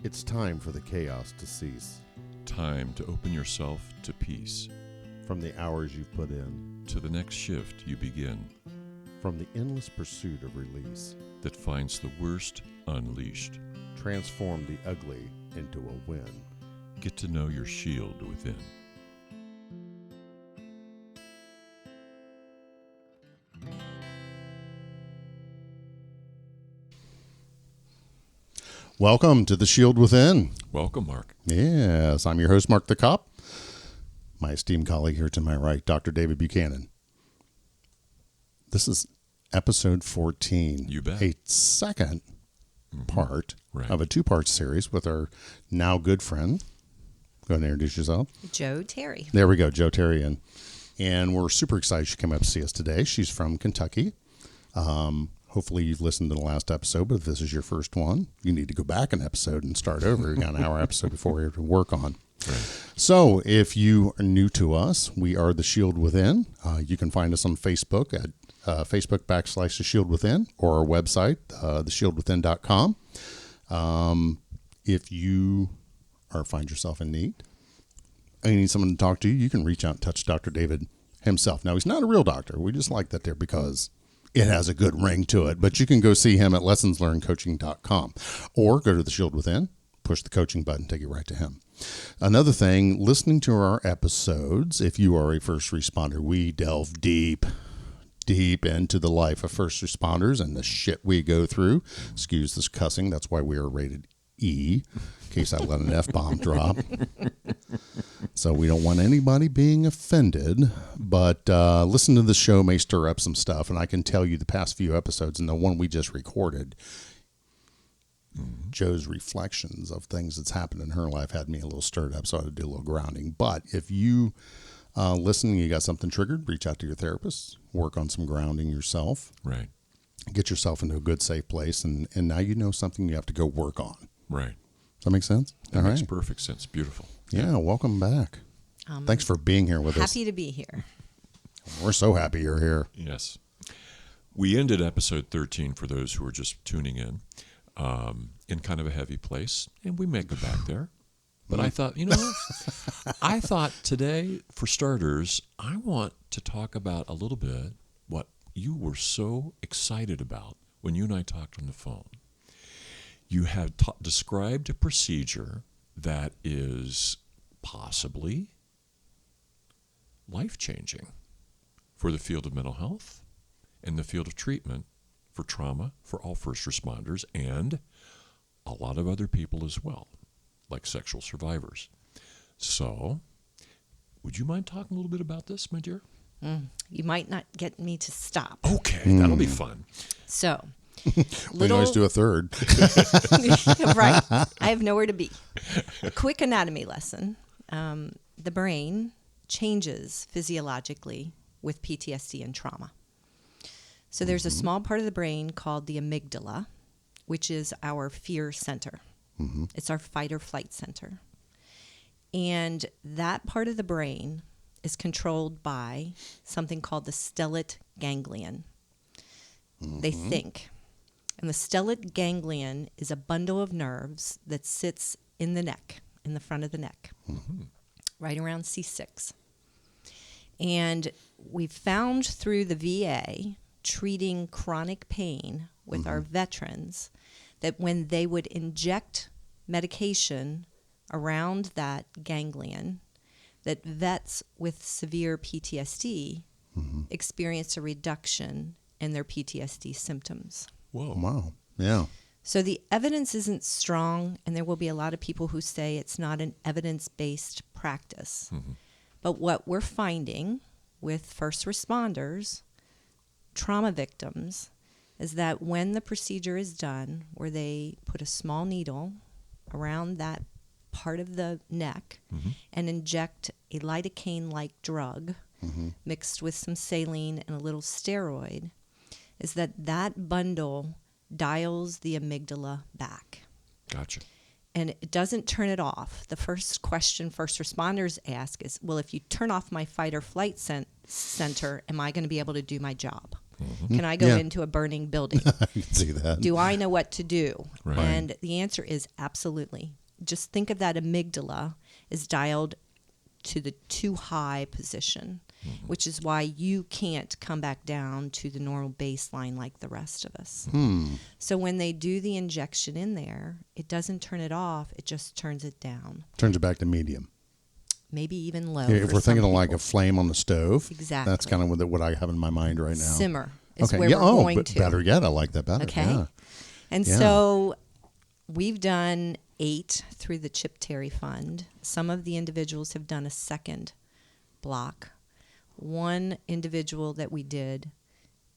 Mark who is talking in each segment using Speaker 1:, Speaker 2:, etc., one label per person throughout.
Speaker 1: It's time for the chaos to cease.
Speaker 2: Time to open yourself to peace.
Speaker 1: From the hours you've put in.
Speaker 2: To the next shift you begin.
Speaker 1: From the endless pursuit of release.
Speaker 2: That finds the worst unleashed.
Speaker 1: Transform the ugly into a win.
Speaker 2: Get to know your shield within.
Speaker 1: Welcome to the Shield Within.
Speaker 2: Welcome, Mark.
Speaker 1: Yes, I'm your host, Marc the Cop. My esteemed colleague here to my right, Dr. David Buchanan. This is episode 14.
Speaker 2: You bet.
Speaker 1: A second part
Speaker 2: Right.
Speaker 1: of a two-part series with our now good friend. Go ahead and introduce yourself.
Speaker 3: Joe Terry.
Speaker 1: There we go, Joe Terry. And we're super excited she came up to see us today. She's from Kentucky. Hopefully you've listened to the last episode, but if this is your first one, you need to go back an episode and start over. We got an hour episode before we have to work on.
Speaker 2: Right.
Speaker 1: So if you are new to us, we are The Shield Within. You can find us on Facebook at Facebook.com/The Shield Within, or our website, theshieldwithin.com. If you find yourself in need, and you need someone to talk to, you can reach out and touch Dr. David himself. Now, he's not a real doctor. We just like that there because it has a good ring to it. But you can go see him at lessonslearnedcoaching.com or go to The Shield Within, push the coaching button, take you right to him. Another thing, listening to our episodes, if you are a first responder, we delve deep into the life of first responders and the shit we go through. Excuse this cussing. That's why we are rated E, in case I let an F-bomb drop. So we don't want anybody being offended, but listen to the show may stir up some stuff, and I can tell you the past few episodes and the one we just recorded, Joe's reflections of things that's happened in her life had me a little stirred up, so I had to do a little grounding. But if you listen and you got something triggered, reach out to your therapist, work on some grounding yourself.
Speaker 2: Right.
Speaker 1: Get yourself into a good, safe place, and now you know something you have to go work on.
Speaker 2: Right.
Speaker 1: Does that make sense?
Speaker 2: That makes perfect sense. Beautiful.
Speaker 1: Yeah, welcome back. Thanks for being here with us.
Speaker 3: Happy to be here.
Speaker 1: We're so happy you're here.
Speaker 2: Yes. We ended episode 13, for those who are just tuning in kind of a heavy place, and we may go back there. But I thought, I thought today, for starters, I want to talk about a little bit what you were so excited about when you and I talked on the phone. You have described a procedure that is possibly life-changing for the field of mental health and the field of treatment for trauma for all first responders and a lot of other people as well, like sexual survivors. So, would you mind talking a little bit about this, my dear?
Speaker 3: You might not get me to stop.
Speaker 2: Okay, that'll be fun.
Speaker 3: So,
Speaker 1: We can always do a third.
Speaker 3: right. I have nowhere to be. A quick anatomy lesson. The brain changes physiologically with PTSD and trauma. So there's a small part of the brain called the amygdala, which is our fear center. It's our fight or flight center. And that part of the brain is controlled by something called the stellate ganglion. They think. And the stellate ganglion is a bundle of nerves that sits in the neck, in the front of the neck, right around C6. And we've found through the VA treating chronic pain with our veterans that when they would inject medication around that ganglion, that vets with severe PTSD experience a reduction in their PTSD symptoms.
Speaker 2: Whoa.
Speaker 1: Wow. Yeah.
Speaker 3: So the evidence isn't strong, and there will be a lot of people who say it's not an evidence-based practice. But what we're finding with first responders, trauma victims, is that when the procedure is done, where they put a small needle around that part of the neck and inject a lidocaine-like drug mixed with some saline and a little steroid, is that bundle dials the amygdala back.
Speaker 2: Gotcha.
Speaker 3: And it doesn't turn it off. The first question first responders ask is, well, if you turn off my fight or flight center, am I going to be able to do my job? Can I go
Speaker 1: Yeah.
Speaker 3: into a burning building?
Speaker 1: I can see that.
Speaker 3: Do I know what to do?
Speaker 2: Right.
Speaker 3: And the answer is absolutely. Just think of that amygdala is dialed to the too high position, which is why you can't come back down to the normal baseline like the rest of us. So when they do the injection in there, it doesn't turn it off, it just turns it down.
Speaker 1: Turns it back to medium.
Speaker 3: Maybe even low.
Speaker 1: Yeah, if
Speaker 3: for
Speaker 1: we're thinking
Speaker 3: some
Speaker 1: of like
Speaker 3: people.
Speaker 1: a flame on the stove,
Speaker 3: Exactly.
Speaker 1: that's kind of what I have in my mind right now.
Speaker 3: Simmer is
Speaker 1: Okay.
Speaker 3: where
Speaker 1: Yeah.
Speaker 3: we're
Speaker 1: Oh,
Speaker 3: going
Speaker 1: but
Speaker 3: to.
Speaker 1: better yet. I like that better.
Speaker 3: Okay.
Speaker 1: Yeah.
Speaker 3: And
Speaker 1: Yeah.
Speaker 3: so we've done 8 through the Chip Terry Fund. Some of the individuals have done a second block. One individual that we did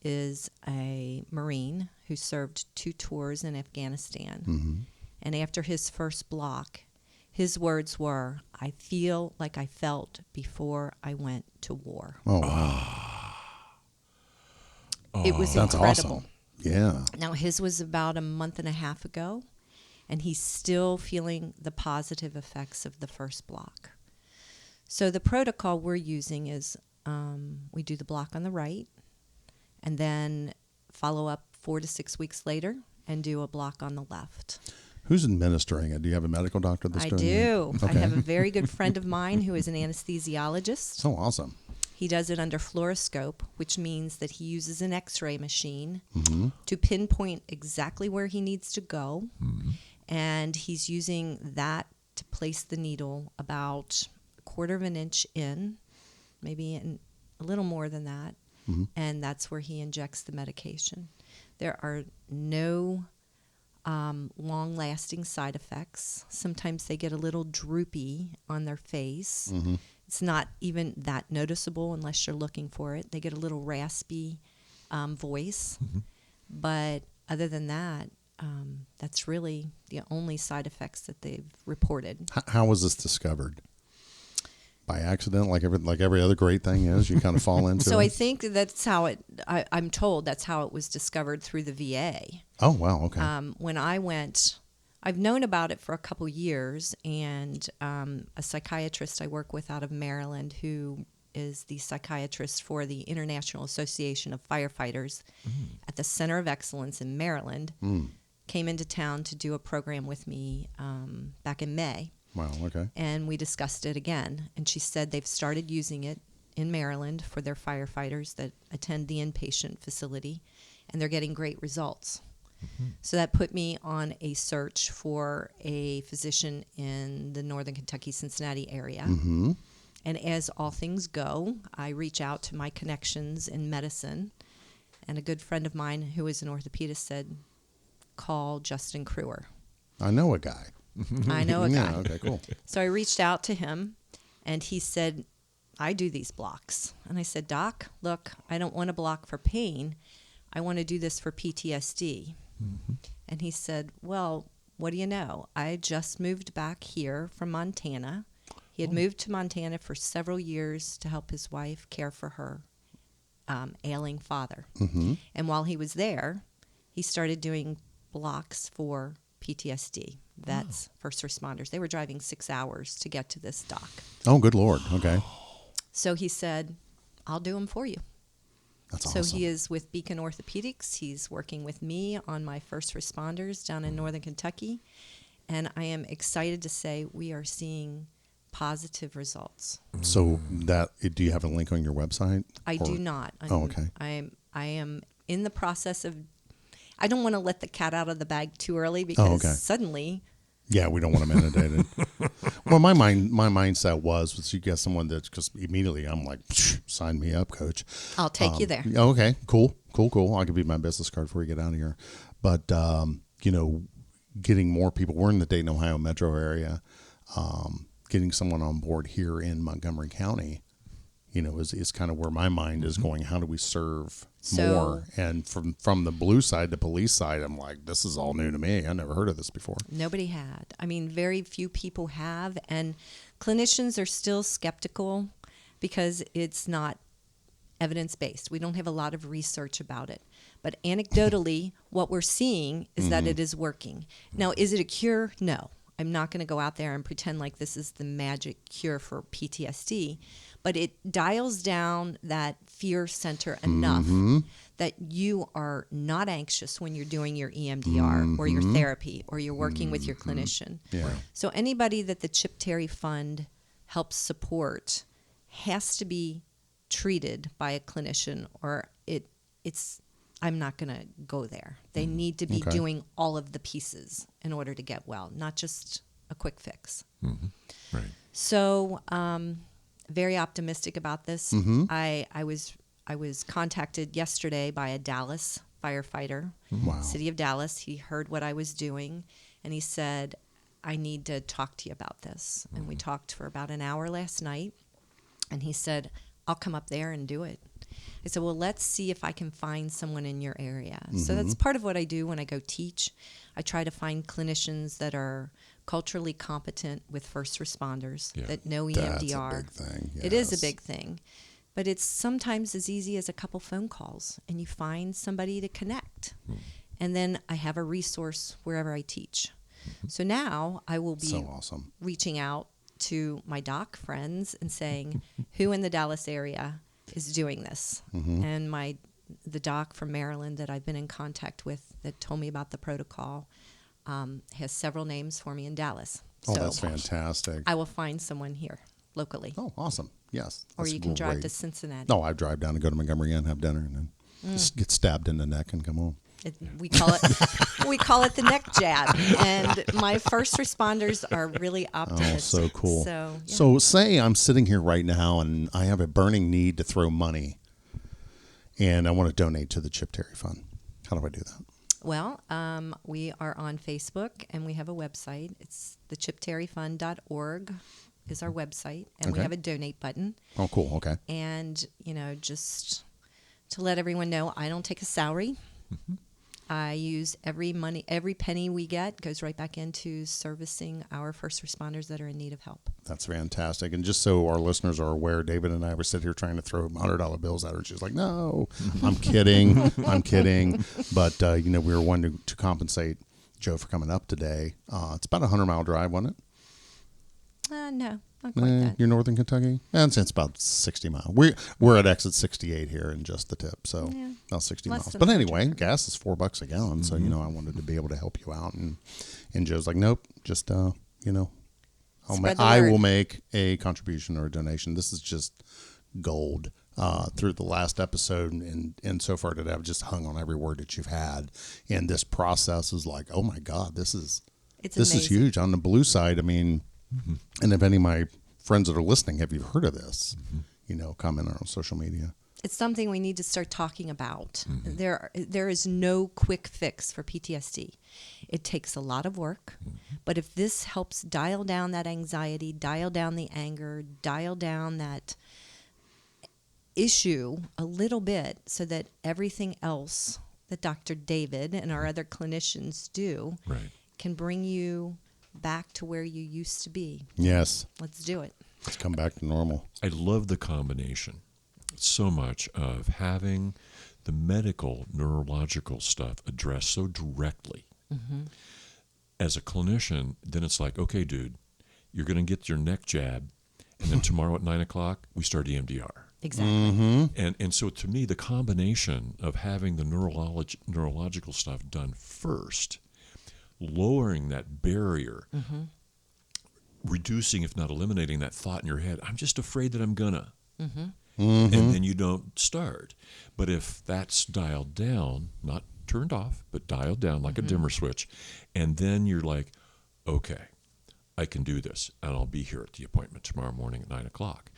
Speaker 3: is a Marine who served 2 tours in Afghanistan.
Speaker 1: Mm-hmm.
Speaker 3: And after his first block, his words were, "I feel like I felt before I went to war."
Speaker 1: Oh, wow.
Speaker 3: It was
Speaker 1: That's
Speaker 3: incredible.
Speaker 1: awesome. Yeah.
Speaker 3: Now, his was about a month and a half ago, and he's still feeling the positive effects of the first block. So the protocol we're using is we do the block on the right, and then follow up 4 to 6 weeks later and do a block on the left.
Speaker 1: Who's administering it? Do you have a medical doctor that's
Speaker 3: I
Speaker 1: doing
Speaker 3: do.
Speaker 1: it?
Speaker 3: I
Speaker 1: Okay.
Speaker 3: have a very good friend of mine who is an anesthesiologist.
Speaker 1: So awesome.
Speaker 3: He does it under fluoroscope, which means that he uses an x-ray machine
Speaker 1: Mm-hmm.
Speaker 3: to pinpoint exactly where he needs to go. And he's using that to place the needle about 1/4 of an inch in, maybe a little more than that. And that's where he injects the medication. There are no long-lasting side effects. Sometimes they get a little droopy on their face. It's not even that noticeable unless you're looking for it. They get a little raspy voice. But other than that, that's really the only side effects that they've reported.
Speaker 1: How was this discovered? By accident, like every other great thing is, you kind of fall into
Speaker 3: So
Speaker 1: it?
Speaker 3: I think that's how I'm told that's how it was discovered through the VA.
Speaker 1: Oh, wow. Okay.
Speaker 3: When I went, I've known about it for a couple years, and a psychiatrist I work with out of Maryland, who is the psychiatrist for the International Association of Firefighters at the Center of Excellence in Maryland, came into town to do a program with me back in May.
Speaker 1: Wow. Okay.
Speaker 3: And we discussed it again. And she said they've started using it in Maryland for their firefighters that attend the inpatient facility, and they're getting great results. So that put me on a search for a physician in the northern Kentucky, Cincinnati area. And as all things go, I reach out to my connections in medicine. And a good friend of mine who is an orthopedist said, call Justin Kruer.
Speaker 1: I know a guy.
Speaker 3: I know a guy.
Speaker 1: Yeah. Okay. Cool.
Speaker 3: So I reached out to him, and he said, I do these blocks. And I said, Doc, look, I don't want a block for pain. I want to do this for PTSD. And he said, well, what do you know? I just moved back here from Montana. He had moved to Montana for several years to help his wife care for her ailing father. And while he was there, he started doing blocks for PTSD, vets, first responders. They were driving 6 hours to get to this doc.
Speaker 1: Oh, good Lord. Okay.
Speaker 3: So he said, I'll do them for you.
Speaker 1: That's
Speaker 3: So
Speaker 1: awesome.
Speaker 3: he is with Beacon Orthopedics. He's working with me on my first responders down in northern Kentucky. And I am excited to say we are seeing positive results.
Speaker 1: So do you have a link on your website?
Speaker 3: I
Speaker 1: Or-
Speaker 3: do not.
Speaker 1: Oh, okay.
Speaker 3: I am in the process of, I don't want to let the cat out of the bag too early because
Speaker 1: okay.
Speaker 3: suddenly,
Speaker 1: Yeah, we don't want them inundated. Well, my mindset was you get someone that's just immediately I'm like, sign me up, coach.
Speaker 3: I'll take you there.
Speaker 1: Okay, cool. I'll give you my business card before you get out of here. But getting more people. We're in the Dayton, Ohio metro area. Getting someone on board here in Montgomery County, is kind of where my mind is going. How do we serve more? And from the blue side, the police side, I'm like, this is all new to me. I never heard of this before.
Speaker 3: Nobody had. I mean, very few people have. And clinicians are still skeptical because it's not evidence-based. We don't have a lot of research about it. But anecdotally, what we're seeing is that it is working. Now, is it a cure? No. I'm not going to go out there and pretend like this is the magic cure for PTSD. but it dials down that fear center enough that you are not anxious when you're doing your EMDR or your therapy or you're working with your clinician.
Speaker 1: Yeah.
Speaker 3: So anybody that the Chip Terry Fund helps support has to be treated by a clinician, or it's I'm not going to go there. They need to be
Speaker 1: Okay.
Speaker 3: doing all of the pieces in order to get well, not just a quick fix.
Speaker 2: Right.
Speaker 3: So, very optimistic about this. I was contacted yesterday by a Dallas firefighter,
Speaker 1: Wow.
Speaker 3: City of Dallas. He heard what I was doing, and he said, "I need to talk to you about this." And we talked for about an hour last night, and he said, "I'll come up there and do it." I said, "Well, let's see if I can find someone in your area." So that's part of what I do when I go teach. I try to find clinicians that are culturally competent with first responders, that know EMDR.
Speaker 1: That's a big thing.
Speaker 3: It is a
Speaker 1: Yes.
Speaker 3: big thing. But it's sometimes as easy as a couple phone calls, and you find somebody to connect. And then I have a resource wherever I teach. So now I will be
Speaker 1: So awesome.
Speaker 3: reaching out to my doc friends and saying, who in the Dallas area is doing this? And the doc from Maryland that I've been in contact with that told me about the protocol has several names for me in Dallas.
Speaker 1: Oh,
Speaker 3: So
Speaker 1: that's fantastic.
Speaker 3: I will find someone here locally.
Speaker 1: Oh, awesome. Yes.
Speaker 3: Or
Speaker 1: That's
Speaker 3: you can drive
Speaker 1: great.
Speaker 3: to Cincinnati.
Speaker 1: No, I drive down and go to Montgomery and have dinner and then just get stabbed in the neck and come home.
Speaker 3: We call it the neck jab. And my first responders are really optimistic.
Speaker 1: Oh, so cool.
Speaker 3: So, yeah.
Speaker 1: So say I'm sitting here right now and I have a burning need to throw money and I want to donate to the Chip Terry Fund. How do I do that?
Speaker 3: Well, we are on Facebook and we have a website. It's thechipterryfund.org is our website. And we
Speaker 1: Okay.
Speaker 3: have a donate button.
Speaker 1: Oh, cool. Okay.
Speaker 3: And, just to let everyone know, I don't take a salary. I use every penny we get goes right back into servicing our first responders that are in need of help.
Speaker 1: That's fantastic. And just so our listeners are aware, David and I were sitting here trying to throw $100 bills at her. And she's like, no, I'm kidding. I'm kidding. But, we were wanting to compensate Joe for coming up today. It's about a 100-mile drive, wasn't it?
Speaker 3: No, not quite that.
Speaker 1: You're Northern Kentucky? And it's about 60 miles. We're at exit 68 here in just the tip, so
Speaker 3: Yeah.
Speaker 1: about 60
Speaker 3: Less
Speaker 1: miles.
Speaker 3: than
Speaker 1: But
Speaker 3: 100
Speaker 1: anyway,
Speaker 3: miles.
Speaker 1: gas is $4 a gallon, so I wanted to be able to help you out. And Joe's like, nope, just I
Speaker 3: Spread the
Speaker 1: will
Speaker 3: word.
Speaker 1: make a contribution or a donation. This is just gold. Through the last episode and so far today, I've just hung on every word that you've had. And this process is like, oh my God, this is
Speaker 3: Amazing.
Speaker 1: huge. On the blue side, I mean, and if any of my friends that are listening, have you heard of this? Comment on social media.
Speaker 3: It's something we need to start talking about. There is no quick fix for PTSD. It takes a lot of work, but if this helps dial down that anxiety, dial down the anger, dial down that issue a little bit so that everything else that Dr. David and our other clinicians do
Speaker 2: Right.
Speaker 3: can bring you back to where you used to be.
Speaker 1: Yes.
Speaker 3: Let's do it.
Speaker 1: Let's come back to normal.
Speaker 2: I love the combination so much of having the medical, neurological stuff addressed so directly. As a clinician, then it's like, okay, dude, you're going to get your neck jab, and then tomorrow at 9 o'clock, we start EMDR.
Speaker 3: Exactly.
Speaker 2: And so to me, the combination of having the neurological stuff done first, lowering that barrier, reducing, if not eliminating, that thought in your head, I'm just afraid that I'm gonna. And then you don't start. But if that's dialed down, not turned off, but dialed down like a dimmer switch, and then you're like, okay, I can do this, and I'll be here at the appointment tomorrow morning at 9 o'clock.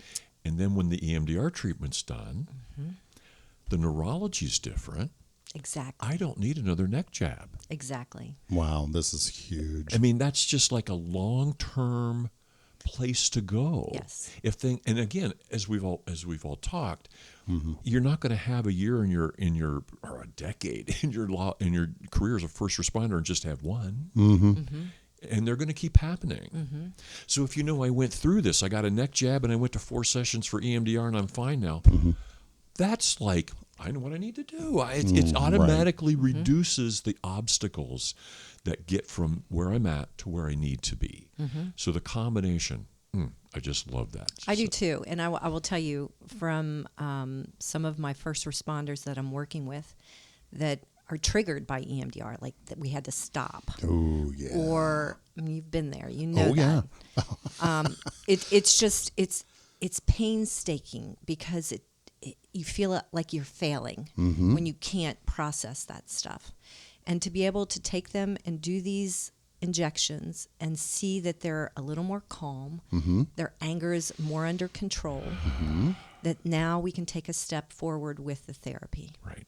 Speaker 2: And then when the EMDR treatment's done, the neurology's different.
Speaker 3: Exactly.
Speaker 2: I don't need another neck jab.
Speaker 3: Exactly.
Speaker 1: Wow, this is huge.
Speaker 2: I mean, that's just like a long-term place to go.
Speaker 3: Yes.
Speaker 2: And again, as we've all talked, you're not going to have a year or a decade in your career as a first responder and just have one. And they're going to keep happening. So if I went through this, I got a neck jab and I went to 4 sessions for EMDR and I'm fine now. That's like, I know what I need to do. It automatically reduces the obstacles that get from where I'm at to where I need to be. So the combination, I just love that.
Speaker 3: I do too. And I will tell you from some of my first responders that I'm working with that are triggered by EMDR, like that we had to stop.
Speaker 1: Oh, yeah.
Speaker 3: Or you've been there, you know
Speaker 1: yeah.
Speaker 3: It's painstaking because you feel like you're failing when you can't process that stuff. And to be able to take them and do these injections and see that they're a little more calm, their anger is more under control, that now we can take a step forward with the therapy.
Speaker 2: Right.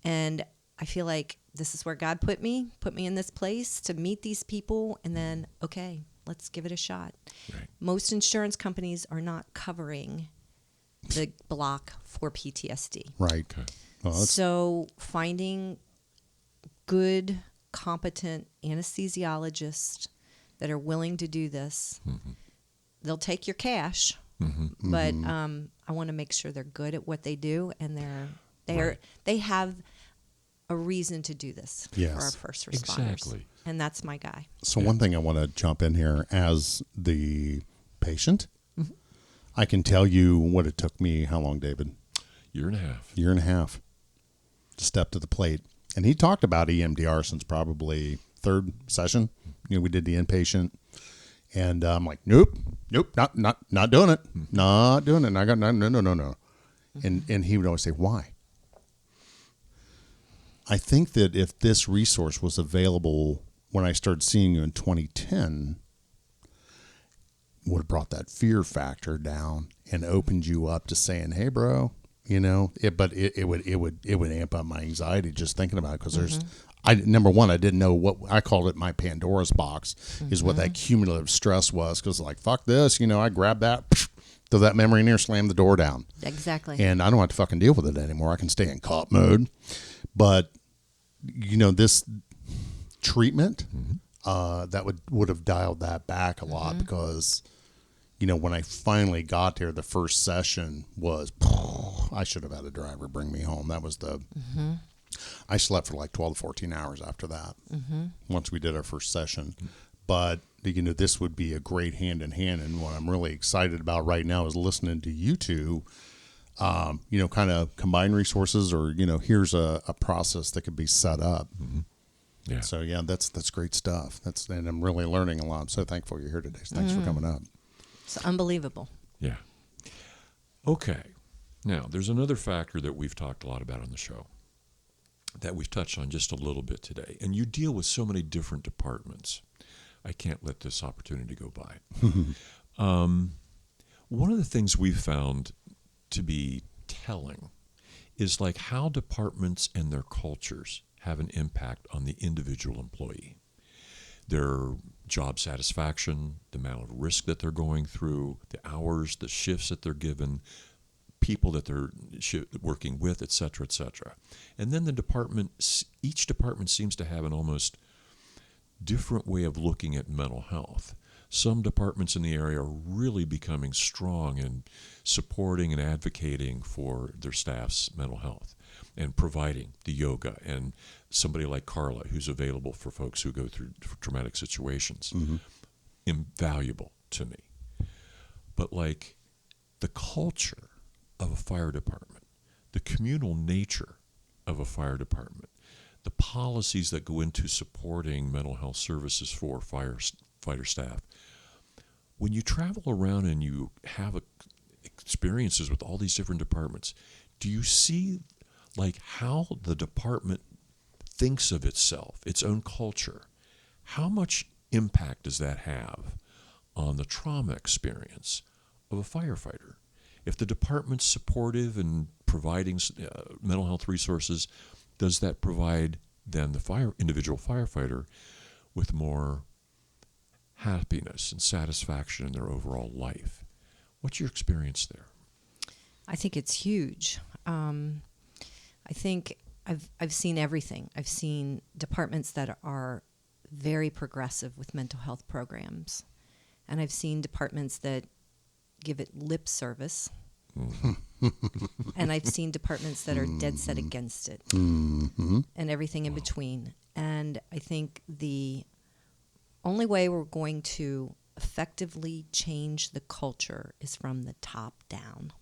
Speaker 3: And I feel like this is where God put me in this place to meet these people, and then, okay, let's give it a shot.
Speaker 2: Right.
Speaker 3: Most insurance companies are not covering the block for PTSD.
Speaker 1: Right.
Speaker 2: Okay.
Speaker 1: Well,
Speaker 3: So finding good, competent anesthesiologists that are willing to do this, they'll take your cash, but I want to make sure they're good at what they do, and they have a reason to do this
Speaker 1: Yes.
Speaker 3: for our first responders.
Speaker 2: Exactly.
Speaker 3: And that's my guy.
Speaker 1: So one thing I want to jump in here as the patient, I can tell you what it took me. How long, David?
Speaker 2: Year and a half.
Speaker 1: Year and a half to step to the plate. And he talked about EMDR since probably third session. We did the inpatient, and I'm like, nope, not doing it, not doing it. And I got no. And he would always say, why? I think that if this resource was available when I started seeing you in 2010, would have brought that fear factor down and opened you up to saying, hey, bro, but it would amp up my anxiety just thinking about it, because number one, I didn't know what I called it. My Pandora's box is what that cumulative stress was, because like, fuck this, I grabbed that, throw that memory in there, slam the door down.
Speaker 3: Exactly.
Speaker 1: And I don't have to fucking deal with it anymore. I can stay in cop mode. But this treatment that would have dialed that back a lot, because when I finally got there, the first session was, I should have had a driver bring me home. That was I slept for like 12 to 14 hours after that, once we did our first session. But, this would be a great hand in hand. And what I'm really excited about right now is listening to you two, kind of combine resources, or, here's a process that could be set up.
Speaker 2: Yeah.
Speaker 1: So, yeah, that's great stuff. And I'm really learning a lot. I'm so thankful you're here today. So thanks for coming up.
Speaker 3: It's unbelievable.
Speaker 2: Yeah. Okay. Now, there's another factor that we've talked a lot about on the show that we've touched on just a little bit today. And you deal with so many different departments. I can't let this opportunity go by. One of the things we've found to be telling is like how departments and their cultures have an impact on the individual employee. Their job satisfaction, the amount of risk that they're going through, the hours, the shifts that they're given, people that they're working with, et cetera, et cetera. And then each department seems to have an almost different way of looking at mental health. Some departments in the area are really becoming strong in supporting and advocating for their staff's mental health and providing the yoga, and somebody like Carla, who's available for folks who go through traumatic situations. Invaluable to me. But like the culture of a fire department, the communal nature of a fire department, the policies that go into supporting mental health services for firefighter staff. When you travel around and you have experiences with all these different departments, do you see like how the department thinks of itself, its own culture? How much impact does that have on the trauma experience of a firefighter? If the department's supportive and providing mental health resources, does that provide then the individual firefighter with more happiness and satisfaction in their overall life? What's your experience there?
Speaker 3: I think it's huge. I think I've seen everything. I've seen departments that are very progressive with mental health programs, and I've seen departments that give it lip service, and I've seen departments that are dead set against it, and everything in between. And I think the only way we're going to effectively change the culture is from the top down.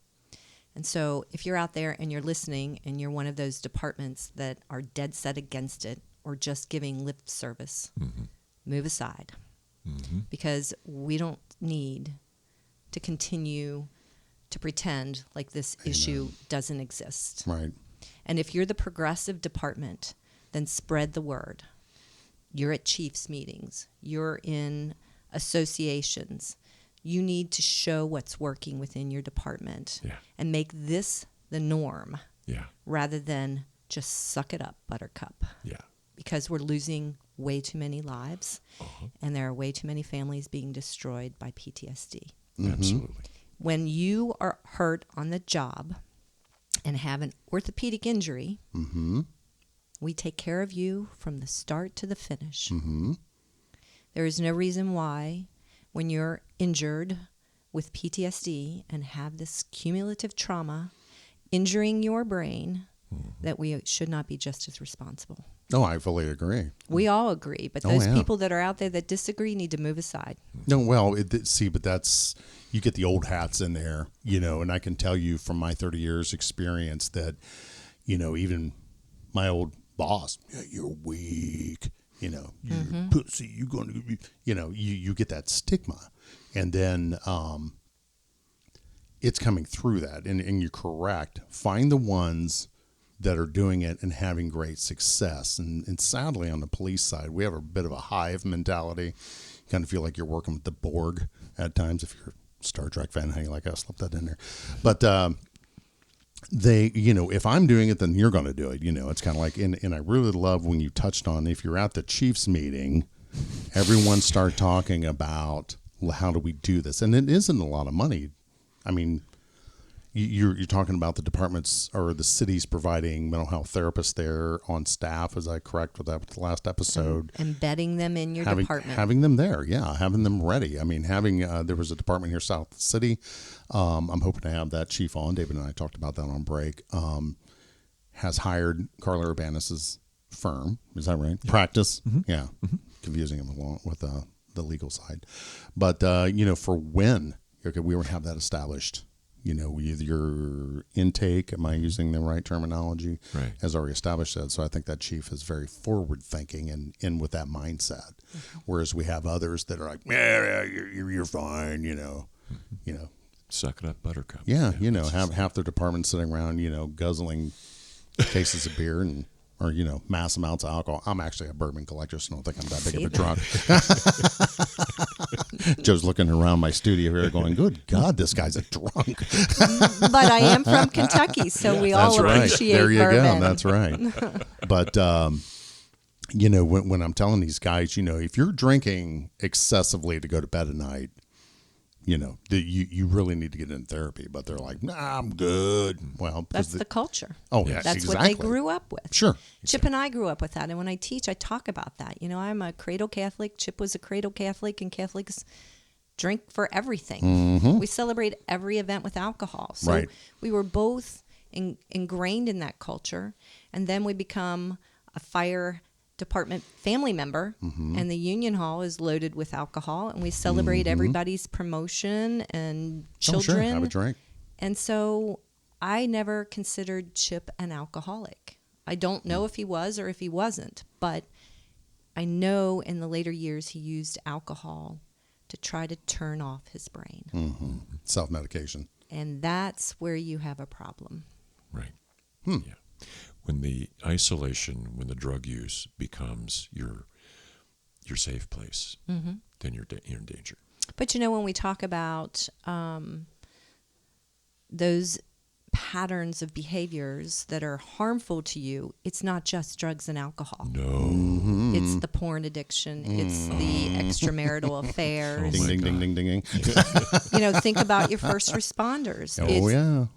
Speaker 3: And so if you're out there and you're listening and you're one of those departments that are dead set against it or just giving lip service, move aside. Because we don't need to continue to pretend like this issue doesn't exist.
Speaker 1: Right.
Speaker 3: And if you're the progressive department, then spread the word. You're at chiefs meetings. You're in associations. You need to show what's working within your department and make this the norm rather than just suck it up, buttercup.
Speaker 2: Yeah.
Speaker 3: Because we're losing way too many lives and there are way too many families being destroyed by PTSD.
Speaker 2: Absolutely.
Speaker 3: When you are hurt on the job and have an orthopedic injury, we take care of you from the start to the finish. There is no reason why, when you're injured with PTSD and have this cumulative trauma injuring your brain, that we should not be just as responsible.
Speaker 1: No, I fully agree.
Speaker 3: We all agree, but those people that are out there that disagree need to move aside.
Speaker 1: No, well, but that's, you get the old hats in there, and I can tell you from my 30 years experience that, even my old boss, you're weak, you're pussy, you're going to, you get that stigma. And then it's coming through that. And you're correct. Find the ones that are doing it and having great success. And sadly, on the police side, we have a bit of a hive mentality. You kind of feel like you're working with the Borg at times. If you're a Star Trek fan, how you like, I slipped that in there. But they, if I'm doing it, then you're going to do it. It's kind of like, and I really love when you touched on, if you're at the Chiefs meeting, everyone start talking about how do we do this? And it isn't a lot of money. I mean, you're talking about the departments or the cities providing mental health therapists there on staff. Is I correct with that with the last episode?
Speaker 3: Embedding them in your department.
Speaker 1: Having them there, having them ready. I mean, there was a department here south of the city. I'm hoping to have that chief on. David and I talked about that on break. Has hired Carla Urbanus's firm. Is that right? Yeah. Practice. Yeah. Confusing him with the legal side. But, for when, we would have that established. Your intake, am I using the right terminology?
Speaker 2: Right.
Speaker 1: Has already established that. So I think that chief is very forward thinking and with that mindset. Whereas we have others that are like, you're fine,
Speaker 2: Suck it up, buttercup.
Speaker 1: Yeah, have half their department sitting around, guzzling cases of beer or mass amounts of alcohol. I'm actually a bourbon collector, so I don't think I'm that big of a drunk. Joe's looking around my studio here going, good God, this guy's a drunk.
Speaker 3: But I am from Kentucky, so we all appreciate
Speaker 1: there you
Speaker 3: bourbon.
Speaker 1: Go. That's right. But, when I'm telling these guys, if you're drinking excessively to go to bed at night, you really need to get in therapy, but they're like, nah, I'm good. Well,
Speaker 3: that's the culture.
Speaker 1: Oh, yeah,
Speaker 3: that's
Speaker 1: exactly.
Speaker 3: what they grew up with.
Speaker 1: Sure.
Speaker 3: Chip and I grew up with that. And when I teach, I talk about that. I'm a cradle Catholic. Chip was a cradle Catholic, and Catholics drink for everything. We celebrate every event with alcohol. So we were both ingrained in that culture. And then we become a fire department family member, and the union hall is loaded with alcohol, and we celebrate everybody's promotion and children.
Speaker 1: Oh, sure. Have a drink.
Speaker 3: And so I never considered Chip an alcoholic. I don't know if he was or if he wasn't, but I know in the later years he used alcohol to try to turn off his brain.
Speaker 1: Self-medication.
Speaker 3: And that's where you have a problem.
Speaker 2: Right. Yeah. When the isolation, when the drug use becomes your safe place, then you're in danger.
Speaker 3: But when we talk about those patterns of behaviors that are harmful to you, it's not just drugs and alcohol.
Speaker 2: No.
Speaker 3: It's the porn addiction. It's the extramarital affairs.
Speaker 1: Ding, ding, ding, ding, ding.
Speaker 3: Think about your first responders.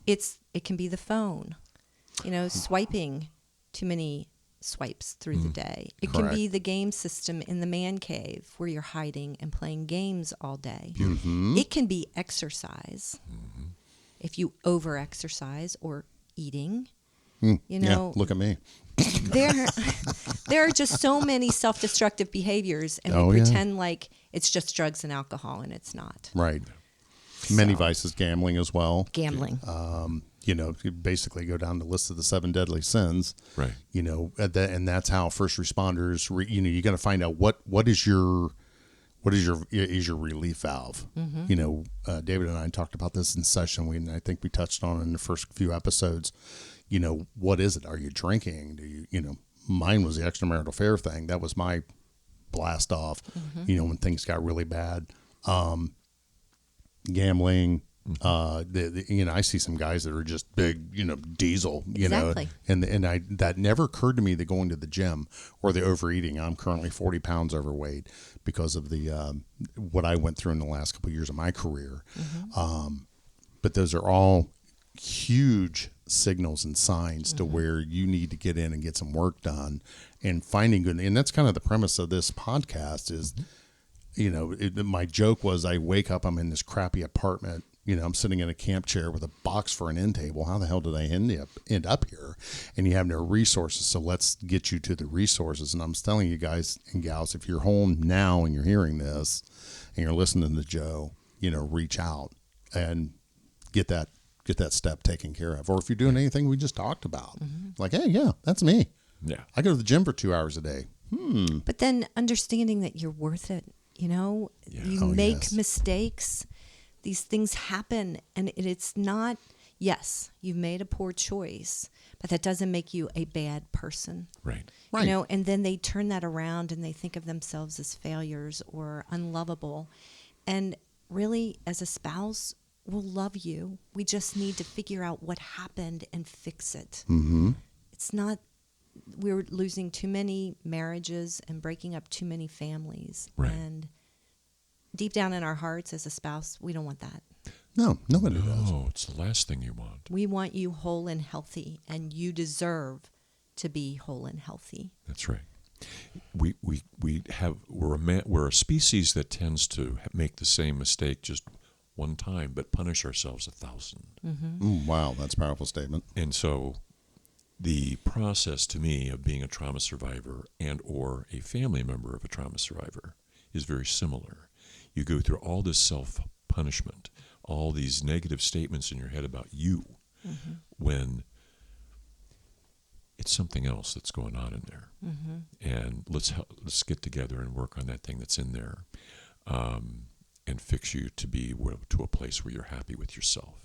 Speaker 3: It can be the phone. Swiping too many swipes through the day. It can be the game system in the man cave where you're hiding and playing games all day. It can be exercise. If you over-exercise or eating,
Speaker 1: Yeah, look at me.
Speaker 3: there there are just so many self-destructive behaviors, and
Speaker 1: Oh,
Speaker 3: we
Speaker 1: yeah.
Speaker 3: pretend like it's just drugs and alcohol, and it's not.
Speaker 1: Right. Many
Speaker 3: So-
Speaker 1: vices, gambling as well.
Speaker 3: Gambling.
Speaker 1: You know, you basically go down the list of the 7 deadly sins.
Speaker 2: Right.
Speaker 1: You know, and that's how first responders. You know, you got to find out what is your relief valve.
Speaker 3: Mm-hmm.
Speaker 1: You know, David and I talked about this in session. And I think we touched on it in the first few episodes. You know, what is it? Are you drinking? Do you? You know, mine was the extramarital affair thing. That was my blast off.
Speaker 3: Mm-hmm.
Speaker 1: You know, when things got really bad. Gambling. You know, I see some guys that are just big, you know, diesel, you
Speaker 3: Exactly.
Speaker 1: know, and that never occurred to me that going to the gym or the overeating. I'm currently 40 pounds overweight because of the what I went through in the last couple of years of my career. But those are all huge signals and signs to where you need to get in and get some work done and finding good. And that's kind of the premise of this podcast is, you know, my joke was I wake up, I'm in this crappy apartment. You know, I'm sitting in a camp chair with a box for an end table. How the hell did I end up here? And you have no resources. So let's get you to the resources. And I'm telling you guys and gals, if you're home now and you're hearing this and you're listening to Joe, you know, reach out and get that step taken care of. Or if you're doing anything we just talked about, like, hey, yeah, that's me.
Speaker 2: Yeah.
Speaker 1: I go to the gym for 2 hours a day.
Speaker 3: But then understanding that you're worth it, you know, you
Speaker 1: Oh,
Speaker 3: make
Speaker 1: yes.
Speaker 3: mistakes. These things happen, and it's not, yes, you've made a poor choice, but that doesn't make you a bad person.
Speaker 2: Right.
Speaker 1: Right.
Speaker 3: You know, and then they turn that around and they think of themselves as failures or unlovable. And really, as a spouse, we'll love you. We just need to figure out what happened and fix it. It's not, we're losing too many marriages and breaking up too many families.
Speaker 2: Right.
Speaker 3: And deep down in our hearts as a spouse, we don't want that.
Speaker 1: No, nobody does.
Speaker 2: Oh, it's the last thing you want.
Speaker 3: We want you whole and healthy, and you deserve to be whole and healthy.
Speaker 2: That's right. We're a species that tends to make the same mistake just one time, but punish ourselves 1,000.
Speaker 1: Wow, that's a powerful statement.
Speaker 2: And so, the process to me of being a trauma survivor and or a family member of a trauma survivor is very similar. You go through all this self-punishment, all these negative statements in your head about you, when it's something else that's going on in there. And let's get together and work on that thing that's in there, and fix you to be to a place where you're happy with yourself.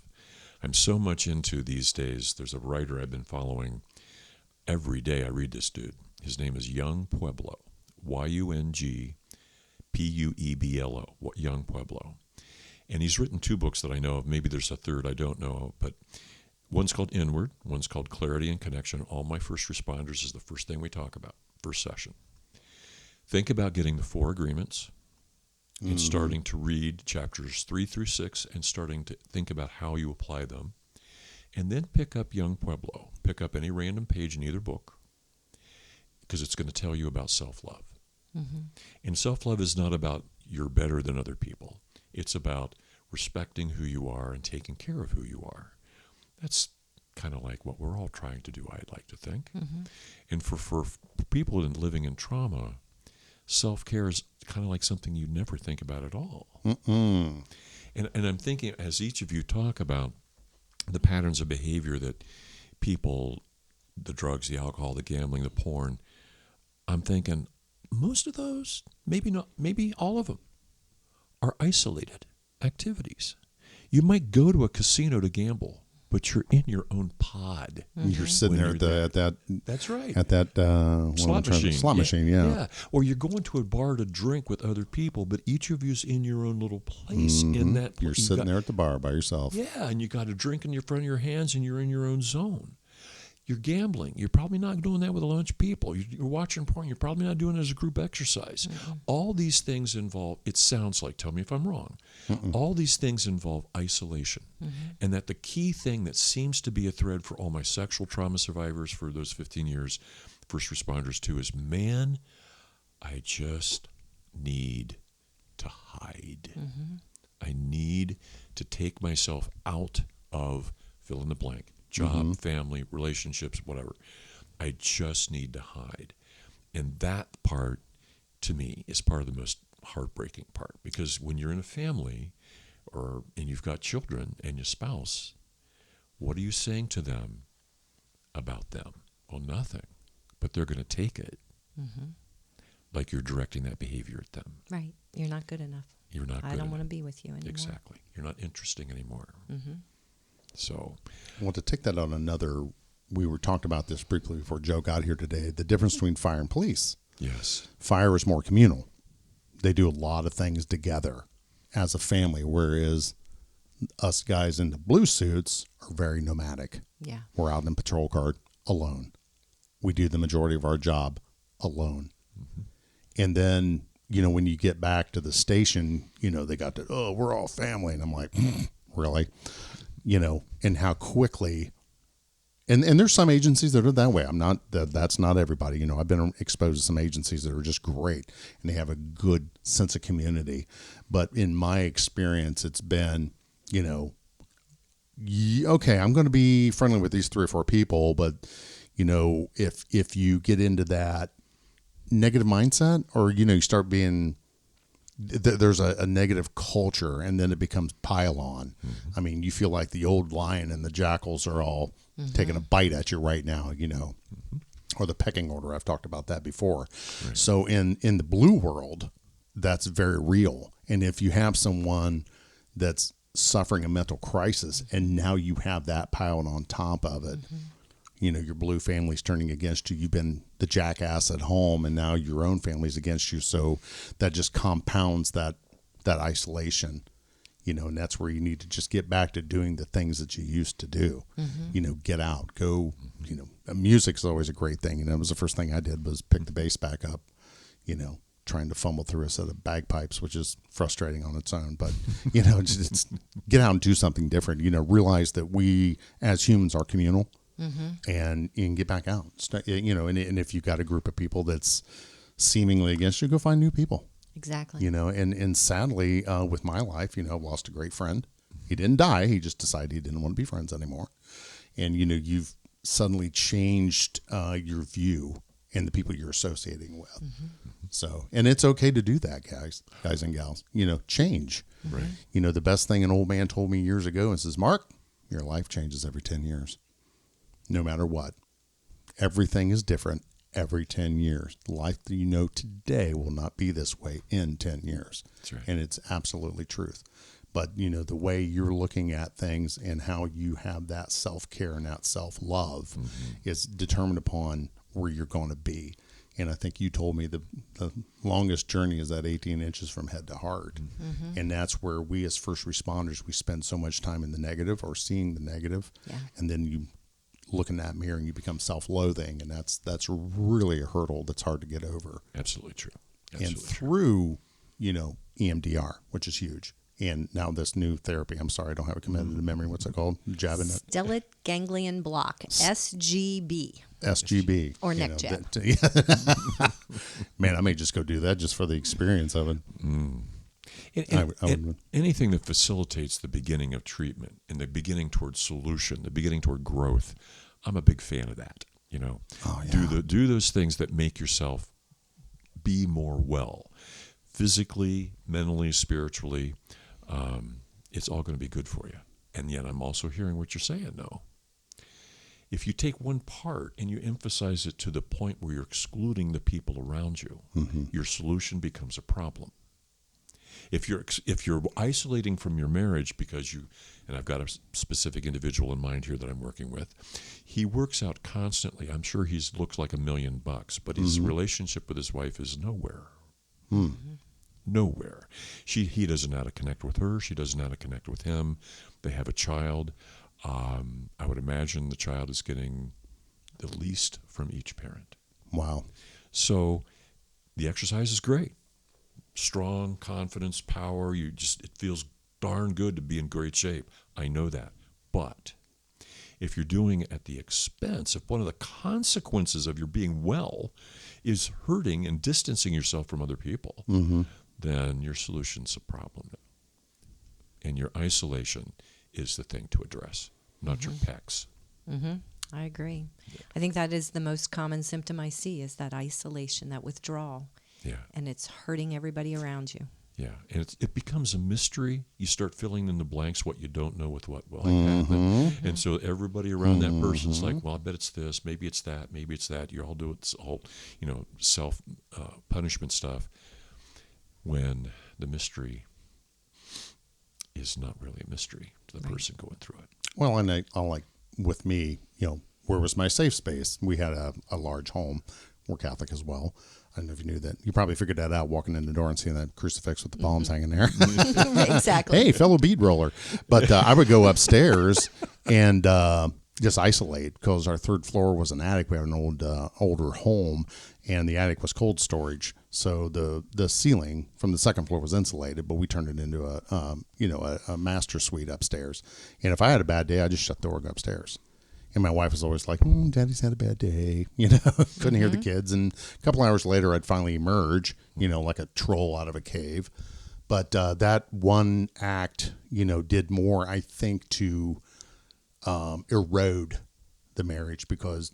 Speaker 2: I'm so much into these days. There's a writer I've been following every day. I read this dude. His name is Young Pueblo, Yungpueblo, Young Pueblo. And he's written 2 books that I know of. Maybe there's a third I don't know, but one's called Inward, one's called Clarity and Connection. All My First Responders is the first thing we talk about, first session. Think about getting the 4 agreements and starting to read chapters 3 through 6 and starting to think about how you apply them. And then pick up Young Pueblo. Pick up any random page in either book because it's going to tell you about self-love. And self-love is not about you're better than other people. It's about respecting who you are and taking care of who you are. That's kind of like what we're all trying to do, I'd like to think. And for people living in trauma, self-care is kind of like something you never think about at all. And I'm thinking, as each of you talk about the patterns of behavior that people, the drugs, the alcohol, the gambling, the porn, I'm thinking most of those, maybe not, maybe all of them, are isolated activities. You might go to a casino to gamble, but you're in your own pod.
Speaker 1: You're sitting
Speaker 2: when
Speaker 1: there
Speaker 2: you're
Speaker 1: at that
Speaker 2: That's right.
Speaker 1: at that
Speaker 2: Slot machine.
Speaker 1: Slot machine, yeah.
Speaker 2: Or you're going to a bar to drink with other people, but each of you's in your own little place in that.
Speaker 1: You're sitting there at the bar by yourself.
Speaker 2: Yeah, and you got a drink in your front of your hands, and you're in your own zone. You're gambling. You're probably not doing that with a bunch of people. You're watching porn. You're probably not doing it as a group exercise. All these things involve, it sounds like, tell me if I'm wrong, all these things involve isolation. And that the key thing that seems to be a thread for all my sexual trauma survivors for those 15 years, first responders too, is, man, I just need to hide. I need to take myself out of fill in the blank. Job, family, relationships, whatever. I just need to hide. And that part, to me, is part of the most heartbreaking part. Because when you're in a family and you've got children and your spouse, what are you saying to them about them? Well, nothing. But they're going to take it like you're directing that behavior at them.
Speaker 3: Right. You're not good enough.
Speaker 2: You're not good
Speaker 3: I don't
Speaker 2: enough.
Speaker 3: want to be with you anymore.
Speaker 2: Exactly. You're not interesting anymore. So,
Speaker 1: Well, to take that on another, we were talked about this briefly before Joe got here today, the difference between fire and police.
Speaker 2: yes.
Speaker 1: Fire is more communal. They do a lot of things together as a family, whereas us guys in the blue suits are very nomadic.
Speaker 3: Yeah.
Speaker 1: We're out in patrol car alone. We do the majority of our job alone. And then, when you get back to the station, they got to, we're all family. And I'm like, really? And how quickly, and there's some agencies that are that way. That's not everybody. I've been exposed to some agencies that are just great and they have a good sense of community. But in my experience, it's been, okay, I'm going to be friendly with these 3 or 4 people, but if you get into that negative mindset, or you start being there's a negative culture, and then it becomes pile on. I mean, you feel like the old lion and the jackals are all taking a bite at you right now, or the pecking order. I've talked about that before. Right. So in the blue world, that's very real. And if you have someone that's suffering a mental crisis, and now you have that piling on top of it, your blue family's turning against you. You've been the jackass at home, and now your own family's against you. So that just compounds that isolation, and that's where you need to just get back to doing the things that you used to do. Get out, go, music's always a great thing. And that was the first thing I did, was pick the bass back up, trying to fumble through a set of bagpipes, which is frustrating on its own. But, just get out and do something different, realize that we as humans are communal. And get back out, and if you've got a group of people that's seemingly against you, go find new people.
Speaker 3: Exactly.
Speaker 1: And sadly, with my life, I've lost a great friend. He didn't die. He just decided he didn't want to be friends anymore. And, you've suddenly changed your view and the people you're associating with. So, and it's okay to do that, guys and gals, change.
Speaker 2: Right.
Speaker 1: The best thing an old man told me years ago, and says, Mark, your life changes every 10 years. No matter what. Everything is different every 10 years. The life that you know today will not be this way in 10 years.
Speaker 2: That's right.
Speaker 1: And it's absolutely truth. But, the way you're looking at things and how you have that self-care and that self-love is determined upon where you're going to be. And I think you told me the longest journey is that 18 inches from head to heart. And that's where we as first responders, we spend so much time in the negative or seeing the negative. Yeah. And then you look in that mirror and you become self-loathing, and that's really a hurdle that's hard to get over.
Speaker 2: Absolutely true. Absolutely
Speaker 1: and through EMDR, which is huge, and now this new therapy, I'm sorry I don't have it committed to memory, what's it called? Jabbing it.
Speaker 3: Stellate Ganglion Block, SGB
Speaker 1: or
Speaker 3: neck jab.
Speaker 1: Man, I may just go do that just for the experience of it.
Speaker 2: Anything that facilitates the beginning of treatment and the beginning toward solution, the beginning toward growth, I'm a big fan of that.
Speaker 1: Oh, yeah.
Speaker 2: Do those things that make yourself be more well, physically, mentally, spiritually. It's all going to be good for you. And yet, I'm also hearing what you're saying, though. If you take one part and you emphasize it to the point where you're excluding the people around you, your solution becomes a problem. If you're isolating from your marriage because and I've got a specific individual in mind here that I'm working with, he works out constantly. I'm sure he looks like $1 million, but his relationship with his wife is nowhere. Nowhere. He doesn't know how to connect with her. She doesn't know how to connect with him. They have a child. I would imagine the child is getting the least from each parent.
Speaker 1: Wow.
Speaker 2: So the exercise is great. Strong confidence, power. It feels darn good to be in great shape. I know that. But if you're doing it at the expense of one of the consequences of your being well is hurting and distancing yourself from other people, then your solution's a problem. And your isolation is the thing to address, not your pecs.
Speaker 3: I agree. I think that is the most common symptom I see is that isolation, that withdrawal.
Speaker 2: Yeah.
Speaker 3: And it's hurting everybody around you.
Speaker 2: Yeah, and it becomes a mystery. You start filling in the blanks what you don't know with what will happen. And so everybody around that person's like, well, I bet it's this, maybe it's that, maybe it's that. You're all doing this all, self-punishment stuff when the mystery is not really a mystery to the person going through it.
Speaker 1: Well, and I like with me, where was my safe space? We had a large home. We're Catholic as well. I don't know if you knew that. You probably figured that out walking in the door and seeing that crucifix with the palms hanging there.
Speaker 3: Exactly.
Speaker 1: Hey, fellow bead roller. But I would go upstairs and just isolate because our third floor was an attic. We had an older home, and the attic was cold storage. So the ceiling from the second floor was insulated, but we turned it into a master suite upstairs. And if I had a bad day, I just shut the door and go upstairs. And my wife was always like, Daddy's had a bad day, couldn't hear the kids. And a couple hours later, I'd finally emerge, like a troll out of a cave. But that one act, did more, I think, to erode the marriage because,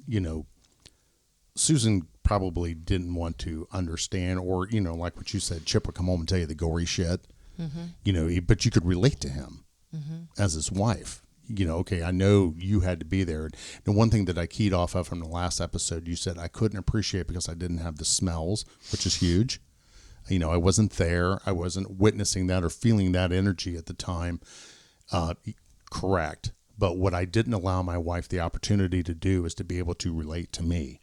Speaker 1: Susan probably didn't want to understand or, like what you said, Chip would come home and tell you the gory shit, but you could relate to him as his wife. Okay, I know you had to be there. The one thing that I keyed off of from the last episode, you said I couldn't appreciate because I didn't have the smells, which is huge. I wasn't there. I wasn't witnessing that or feeling that energy at the time. Correct. But what I didn't allow my wife the opportunity to do is to be able to relate to me.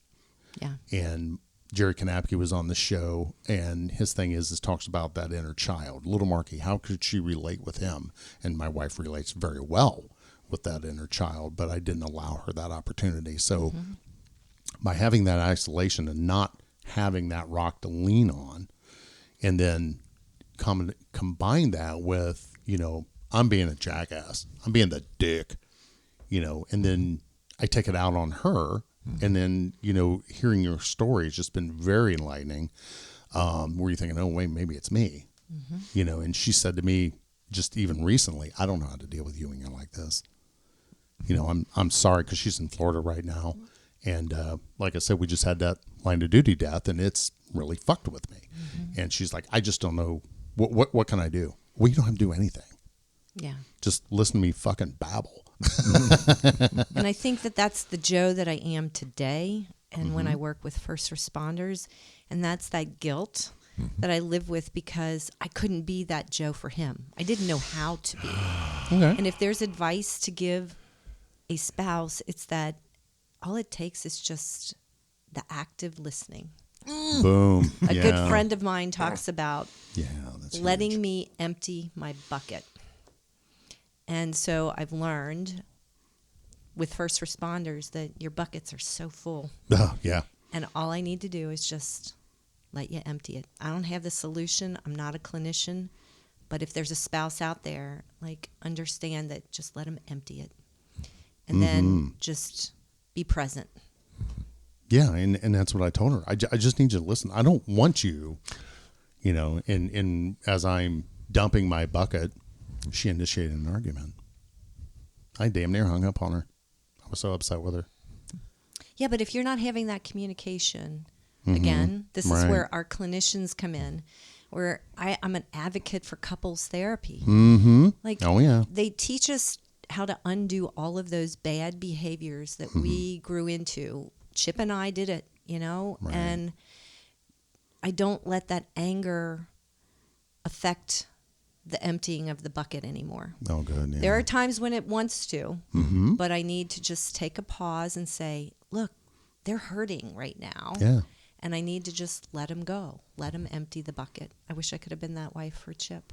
Speaker 3: Yeah.
Speaker 1: And Jerry Kanapke was on the show, and his thing is talks about that inner child. Little Marky, how could she relate with him? And my wife relates very well with that inner child, but I didn't allow her that opportunity. So by having that isolation and not having that rock to lean on, and then combine that with, I'm being a jackass, I'm being the dick, and then I take it out on her. And then, hearing your story has just been very enlightening. Where you're thinking, oh, wait, maybe it's me, and she said to me just even recently, I don't know how to deal with you when you're like this. I'm sorry, because she's in Florida right now. And like I said, we just had that line of duty death, and it's really fucked with me. And she's like, I just don't know. What can I do? Well, you don't have to do anything.
Speaker 3: Yeah.
Speaker 1: Just listen to me fucking babble.
Speaker 3: And I think that that's the Joe that I am today. And when I work with first responders, and that's that guilt that I live with because I couldn't be that Joe for him. I didn't know how to be.
Speaker 1: Okay.
Speaker 3: And if there's advice to give a spouse, it's that all it takes is just the active listening.
Speaker 1: Boom.
Speaker 3: A good friend of mine talks about
Speaker 1: that's
Speaker 3: letting
Speaker 1: huge.
Speaker 3: me empty my bucket. And so I've learned with first responders that your buckets are so full.
Speaker 1: Oh, yeah.
Speaker 3: And all I need to do is just let you empty it. I don't have the solution. I'm not a clinician. But if there's a spouse out there, understand that just let them empty it. And then just be present.
Speaker 1: Yeah, and that's what I told her. I just need you to listen. I don't want you, and as I'm dumping my bucket, she initiated an argument. I damn near hung up on her. I was so upset with her.
Speaker 3: Yeah, but if you're not having that communication, again, this is where our clinicians come in, where I'm an advocate for couples therapy.
Speaker 1: Oh, yeah.
Speaker 3: They teach us how to undo all of those bad behaviors that we grew into. Chip and I did it,
Speaker 1: Right.
Speaker 3: and I don't let that anger affect the emptying of the bucket anymore.
Speaker 1: Oh, good. Yeah.
Speaker 3: There are times when it wants to, but I need to just take a pause and say, look, they're hurting right now.
Speaker 1: Yeah.
Speaker 3: And I need to just let them go. Let them empty the bucket. I wish I could have been that wife for Chip.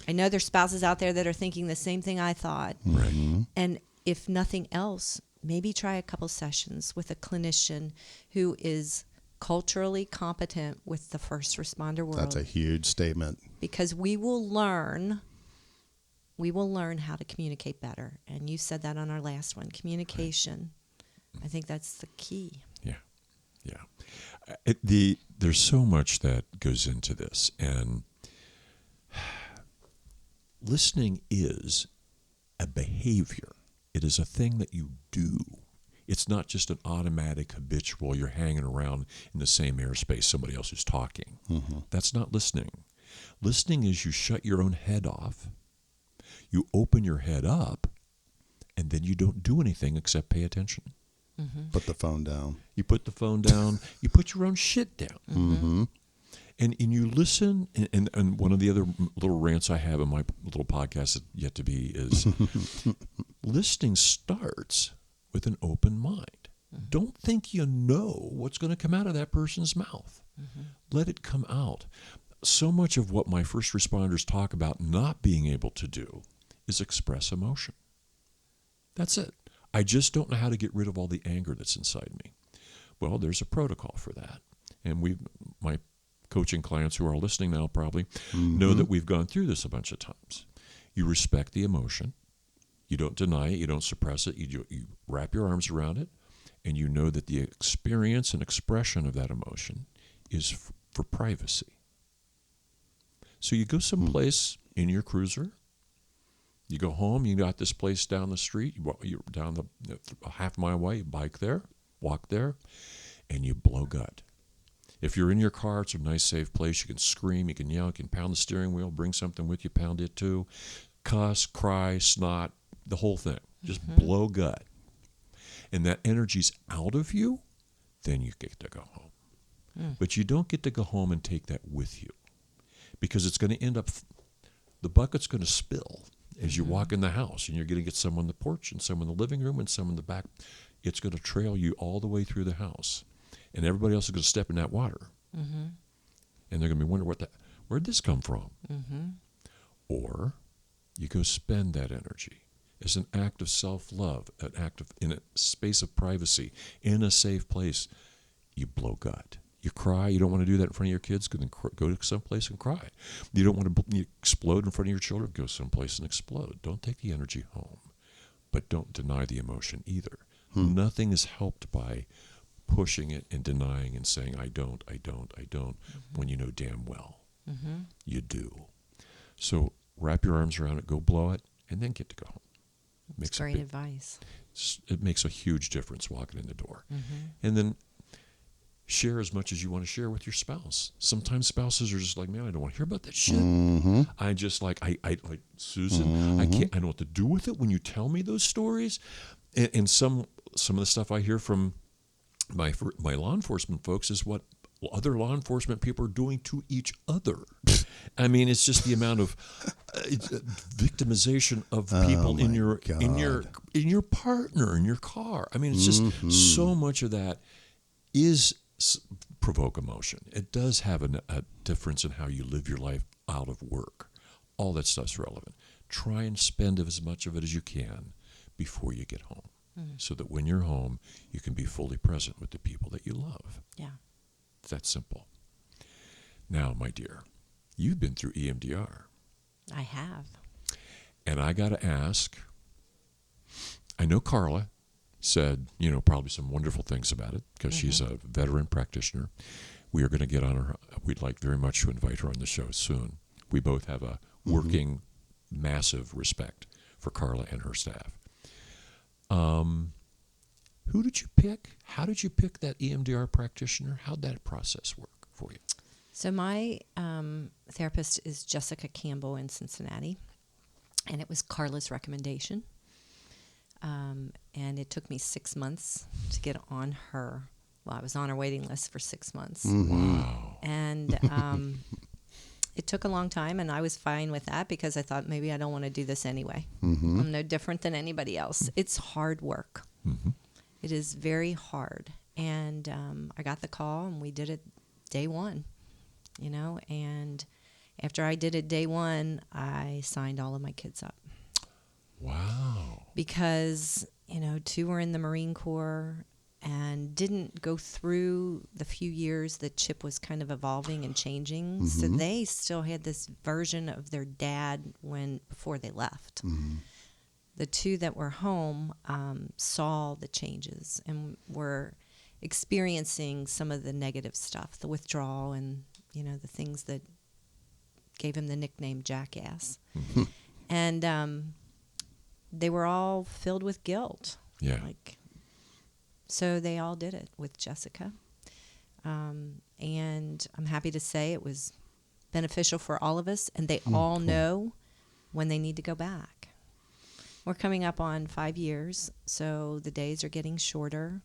Speaker 3: I know there's spouses out there that are thinking the same thing I thought.
Speaker 1: Right.
Speaker 3: And if nothing else, maybe try a couple sessions with a clinician who is culturally competent with the first responder world.
Speaker 1: That's a huge statement.
Speaker 3: Because we will learn how to communicate better. And you said that on our last one, communication. I think that's the key.
Speaker 2: Yeah. There's so much that goes into this, and listening is a behavior. It is a thing that you do. It's not just an automatic habitual, you're hanging around in the same airspace somebody else is talking. That's not listening. Listening is you shut your own head off, you open your head up, and then you don't do anything except pay attention.
Speaker 1: Put the phone down.
Speaker 2: You put the phone down, you put your own shit down. And you listen, and one of the other little rants I have in my little podcast yet to be is listening starts with an open mind. Don't think you know what's going to come out of that person's mouth. Let it come out. So much of what my first responders talk about not being able to do is express emotion. That's it. I just don't know how to get rid of all the anger that's inside me. Well, there's a protocol for that. And my coaching clients who are listening now probably know that we've gone through this a bunch of times. You respect the emotion. You don't deny it. You don't suppress it. You wrap your arms around it. And you know that the experience and expression of that emotion is for privacy. So you go someplace in your cruiser. You go home. You got this place down the street. You're down the half mile away. You bike there, walk there, and you blow gut. If you're in your car, it's a nice, safe place. You can scream, you can yell, you can pound the steering wheel, bring something with you, pound it too. Cuss, cry, snot, the whole thing. Just blow gut. And that energy's out of you, then you get to go home. But you don't get to go home and take that with you, because it's going to end up, the bucket's going to spill as you walk in the house, and you're going to get some on the porch and some in the living room and some in the back. It's going to trail you all the way through the house. And everybody else is going to step in that water. And they're going to be wondering, where'd this come from? Or you go spend that energy as an act of self-love, an act of, in a space of privacy, in a safe place. You blow gut. You cry. You don't want to do that in front of your kids. Go to someplace and cry. You don't want to explode in front of your children. Go someplace and explode. Don't take the energy home. But don't deny the emotion either. Nothing is helped by pushing it and denying and saying, I don't, when you know damn well you do. So wrap your arms around it, go blow it, and then get to go home.
Speaker 3: That's great advice.
Speaker 2: It makes a huge difference walking in the door. And then share as much as you want to share with your spouse. Sometimes spouses are just like, man, I don't want to hear about that shit. I just like Susan, I can't, I don't know what to do with it when you tell me those stories. And some of the stuff I hear from my law enforcement folks is what other law enforcement people are doing to each other. I mean, it's just the amount of victimization of people in your partner, in your car. I mean, it's just so much of that is provoke emotion. It does have a difference in how you live your life out of work. All that stuff's relevant. Try and spend as much of it as you can before you get home. So that when you're home, you can be fully present with the people that you love. Yeah. It's that simple. Now, my dear, you've been through EMDR.
Speaker 3: I have.
Speaker 2: And I got to ask, I know Carla said, probably some wonderful things about it because she's a veteran practitioner. We are going to get on her. We'd like very much to invite her on the show soon. We both have a working, massive respect for Carla and her staff. Who did you pick? How did you pick that EMDR practitioner? How'd that process work for you?
Speaker 3: So my therapist is Jessica Campbell in Cincinnati, and it was Carla's recommendation. And it took me 6 months to get on her. Well, I was on her waiting list for 6 months.
Speaker 2: Wow.
Speaker 3: And it took a long time, and I was fine with that because I thought maybe I don't want to do this anyway. I'm no different than anybody else. It's hard work. It is very hard. And I got the call, and we did it day one, and after I did it day one, I signed all of my kids up.
Speaker 2: Wow.
Speaker 3: Because, 2 were in the Marine Corps and didn't go through the few years that Chip was kind of evolving and changing. So they still had this version of their dad before they left. The 2 that were home saw the changes and were experiencing some of the negative stuff, the withdrawal and, the things that gave him the nickname Jackass. And they were all filled with guilt.
Speaker 2: Yeah.
Speaker 3: Like, So they all did it with Jessica. And I'm happy to say it was beneficial for all of us, and they all know when they need to go back. We're coming up on 5 years, so the days are getting shorter,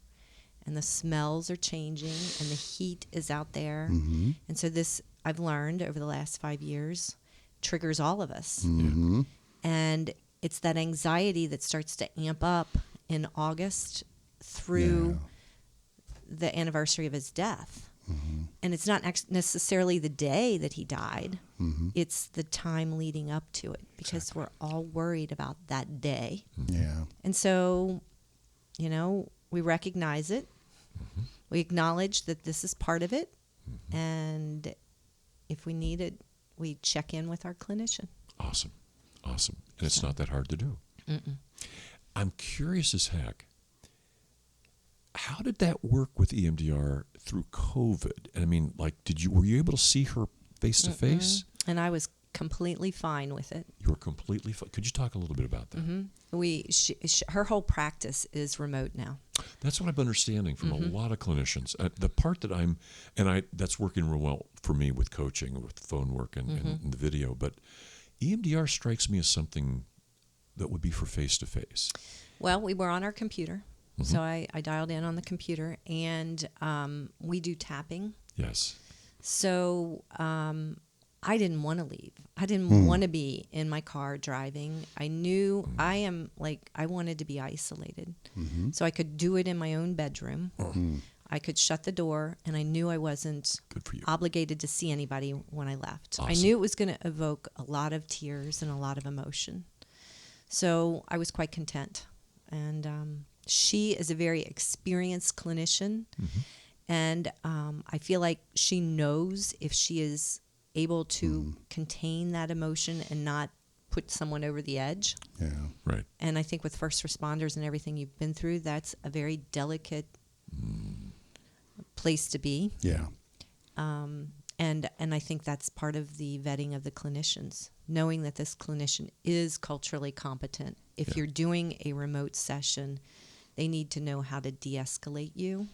Speaker 3: and the smells are changing, and the heat is out there.
Speaker 1: Mm-hmm.
Speaker 3: And so this, I've learned over the last 5 years, triggers all of us.
Speaker 1: Mm-hmm.
Speaker 3: And it's that anxiety that starts to amp up in August through the anniversary of his death.
Speaker 1: Mm-hmm.
Speaker 3: And it's not necessarily the day that he died.
Speaker 1: Mm-hmm.
Speaker 3: It's the time leading up to it, because we're all worried about that day.
Speaker 1: Yeah.
Speaker 3: And so, we recognize it.
Speaker 2: Mm-hmm.
Speaker 3: We acknowledge that this is part of it.
Speaker 2: Mm-hmm.
Speaker 3: And if we need it, we check in with our clinician.
Speaker 2: Awesome. And it's not that hard to do.
Speaker 3: Mm-mm.
Speaker 2: I'm curious as heck. How did that work with EMDR through COVID? And I mean, like, were you able to see her face to face?
Speaker 3: And I was completely fine with it.
Speaker 2: You were completely fine. Could you talk a little bit about that?
Speaker 3: Mm-hmm. Her whole practice is remote now.
Speaker 2: That's what I'm understanding from a lot of clinicians. The part that that's working real well for me with coaching, with phone work and the video. But EMDR strikes me as something that would be for face to face.
Speaker 3: Well, we were on our computer. So I dialed in on the computer, and we do tapping.
Speaker 2: Yes.
Speaker 3: So I didn't want to leave. I didn't want to be in my car driving. I knew I wanted to be isolated.
Speaker 1: Mm-hmm.
Speaker 3: So I could do it in my own bedroom.
Speaker 1: Mm-hmm.
Speaker 3: I could shut the door, and I knew I wasn't
Speaker 2: Good for you.
Speaker 3: obligated to see anybody when I left.
Speaker 2: Awesome.
Speaker 3: I knew it was going to evoke a lot of tears and a lot of emotion. So I was quite content. And she is a very experienced clinician, and I feel like she knows if she is able to contain that emotion and not put someone over the edge.
Speaker 1: Yeah.
Speaker 2: Right.
Speaker 3: And I think with first responders and everything you've been through, that's a very delicate place to be.
Speaker 1: Yeah.
Speaker 3: And I think that's part of the vetting of the clinicians, knowing that this clinician is culturally competent. If you're doing a remote session, they need to know how to de-escalate you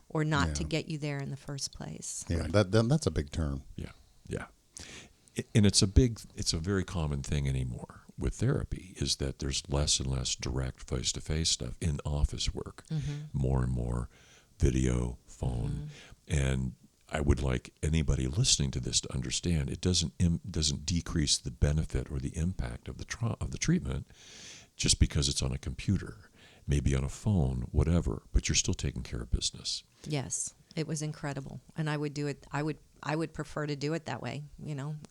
Speaker 3: or not to get you there in the first place.
Speaker 1: Yeah.
Speaker 2: Right.
Speaker 1: That's a big term.
Speaker 2: Yeah. And it's a very common thing anymore with therapy, is that there's less and less direct face-to-face stuff in office work, more and more video, phone, and I would like anybody listening to this to understand it doesn't decrease the benefit or the impact of the treatment just because it's on a computer, maybe on a phone, whatever, but you're still taking care of business.
Speaker 3: Yes, it was incredible, and I would do it. I would prefer to do it that way.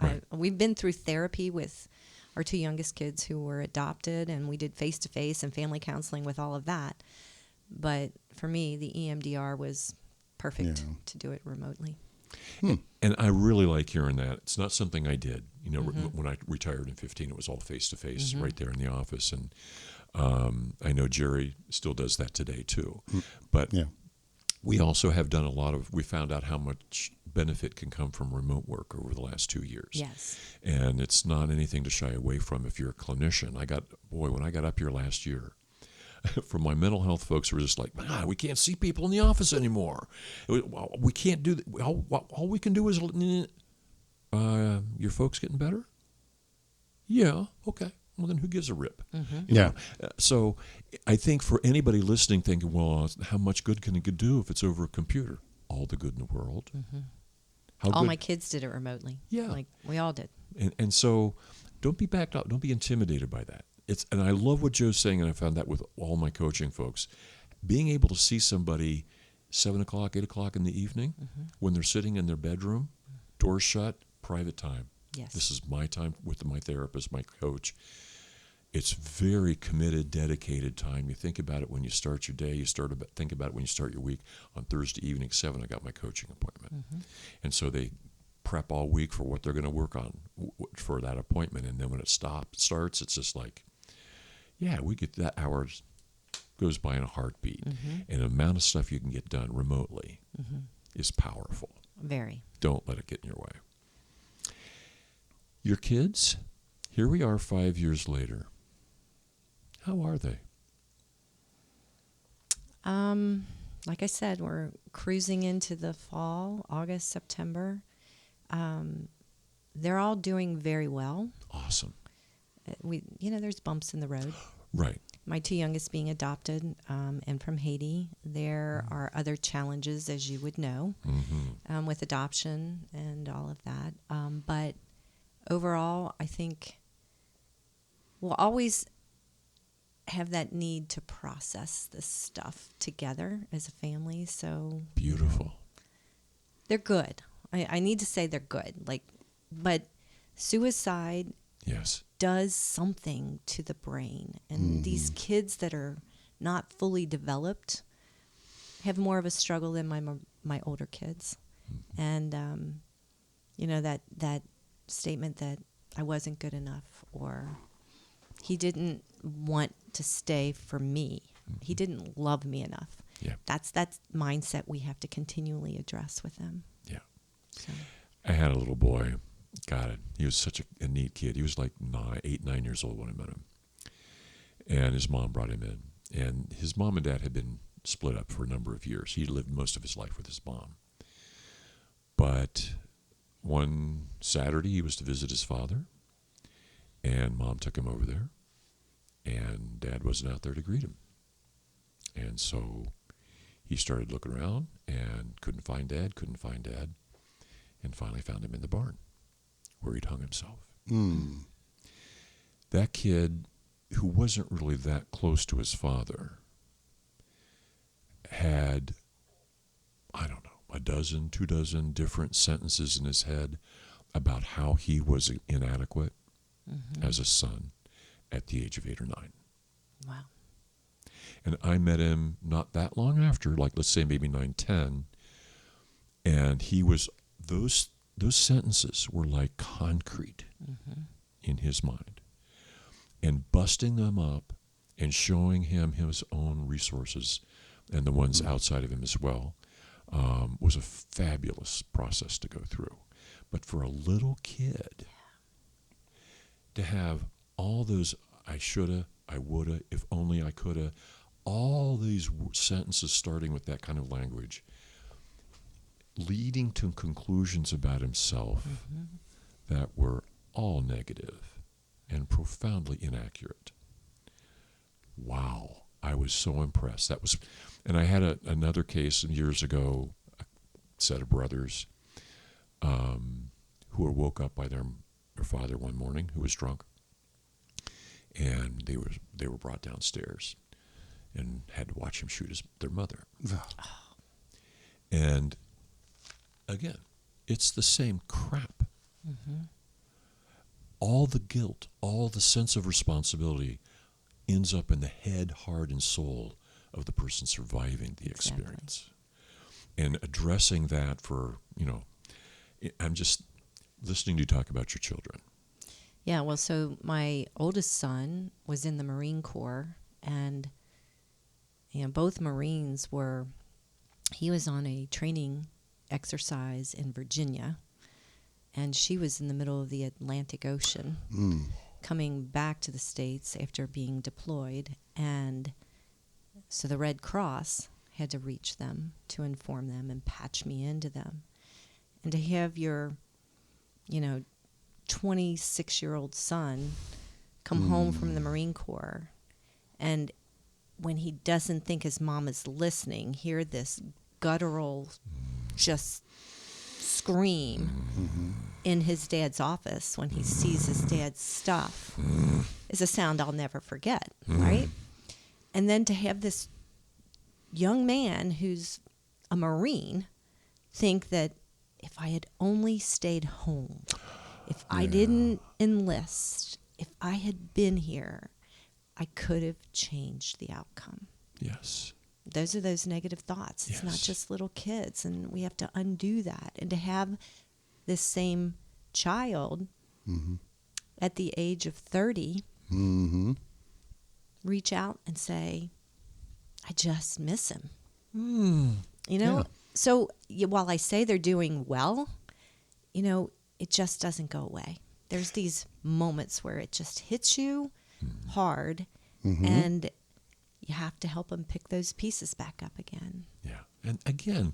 Speaker 2: Right.
Speaker 3: We've been through therapy with our two youngest kids who were adopted, and we did face-to-face and family counseling with all of that. But for me, the EMDR was perfect to do it remotely.
Speaker 2: And I really like hearing that. It's not something I did. When I retired in 2015, it was all face-to-face right there in the office. And I know Jerry still does that today too. But we also have done we found out how much benefit can come from remote work over the last 2 years.
Speaker 3: Yes.
Speaker 2: And it's not anything to shy away from if you're a clinician. When I got up here last year, from my mental health folks were just like, we can't see people in the office anymore. We can't do that. All we can do is, your folks getting better? Yeah, okay. Well, then who gives a rip? You know? So I think for anybody listening thinking, well, how much good can it do if it's over a computer? All the good in the world.
Speaker 3: All my kids did it remotely.
Speaker 2: Yeah.
Speaker 3: Like we all did.
Speaker 2: And so don't be backed up. Don't be intimidated by that. And I love what Joe's saying, and I found that with all my coaching folks. Being able to see somebody 7 o'clock, 8 o'clock in the evening when they're sitting in their bedroom, doors shut, private time.
Speaker 3: Yes.
Speaker 2: This is my time with my therapist, my coach. It's very committed, dedicated time. You think about it when you start your day. Think about it when you start your week. On Thursday evening, 7, I got my coaching appointment. And so they prep all week for what they're going to work on for that appointment. And then when it starts, it's just like, we get that hour goes by in a heartbeat. And the amount of stuff you can get done remotely is powerful.
Speaker 3: Very.
Speaker 2: Don't let it get in your way. Your kids, here we are 5 years later. How are they?
Speaker 3: Like I said, we're cruising into the fall, August, September. They're all doing very well.
Speaker 2: Awesome.
Speaker 3: There's bumps in the road.
Speaker 2: Right.
Speaker 3: My two youngest being adopted and from Haiti. There are other challenges, as you would know, with adoption and all of that. But overall, I think we'll always have that need to process this stuff together as a family. So
Speaker 2: Beautiful.
Speaker 3: they're good. I need to say they're good. But suicide
Speaker 2: Yes.
Speaker 3: does something to the brain, and these kids that are not fully developed have more of a struggle than my older kids. And that statement that I wasn't good enough, or he didn't want to stay for me, he didn't love me enough.
Speaker 2: Yeah.
Speaker 3: That's mindset we have to continually address with them.
Speaker 2: Yeah.
Speaker 3: So.
Speaker 2: I had a little boy. God, he was such a neat kid. He was like 9 years old when I met him. And his mom brought him in. And his mom and dad had been split up for a number of years. He lived most of his life with his mom. But one Saturday, he was to visit his father. And mom took him over there. And dad wasn't out there to greet him. And so he started looking around and couldn't find dad. And finally found him in the barn, where he'd hung himself. That kid, who wasn't really that close to his father, had, I don't know, 2 different sentences in his head about how he was inadequate as a son at the age of 8 or 9.
Speaker 3: Wow.
Speaker 2: And I met him not that long after, like let's say maybe 9, 10, and he was, those sentences were like concrete in his mind. And busting them up and showing him his own resources and the ones outside of him as well was a fabulous process to go through. But for a little kid to have all those I shoulda, I woulda, if only I coulda, all these sentences starting with that kind of language, leading to conclusions about himself that were all negative and profoundly inaccurate. Wow, I was so impressed. And I had another case years ago, a set of brothers who were woke up by their father one morning, who was drunk, and they were brought downstairs and had to watch him shoot their mother. And again, it's the same crap. All the guilt, all the sense of responsibility ends up in the head, heart, and soul of the person surviving the experience. And addressing that I'm just listening to you talk about your children.
Speaker 3: Yeah, well, so my oldest son was in the Marine Corps, and both Marines he was on a training exercise in Virginia, and she was in the middle of the Atlantic Ocean, coming back to the States after being deployed. And so the Red Cross had to reach them to inform them and patch me into them. And to have your, 26-year-old son come home from the Marine Corps, and when he doesn't think his mom is listening, hear this guttural just scream in his dad's office when he sees his dad's stuff is a sound I'll never forget, right? And then to have this young man who's a Marine think that if I had only stayed home, if I didn't enlist, if I had been here, I could have changed the outcome.
Speaker 2: Yes.
Speaker 3: Those are those negative thoughts. It's not just little kids, and we have to undo that. And to have this same child at the age of 30 reach out and say, I just miss him. So while I say they're doing well, it just doesn't go away. There's these moments where it just hits you hard, and you have to help them pick those pieces back up again.
Speaker 2: Yeah. And again,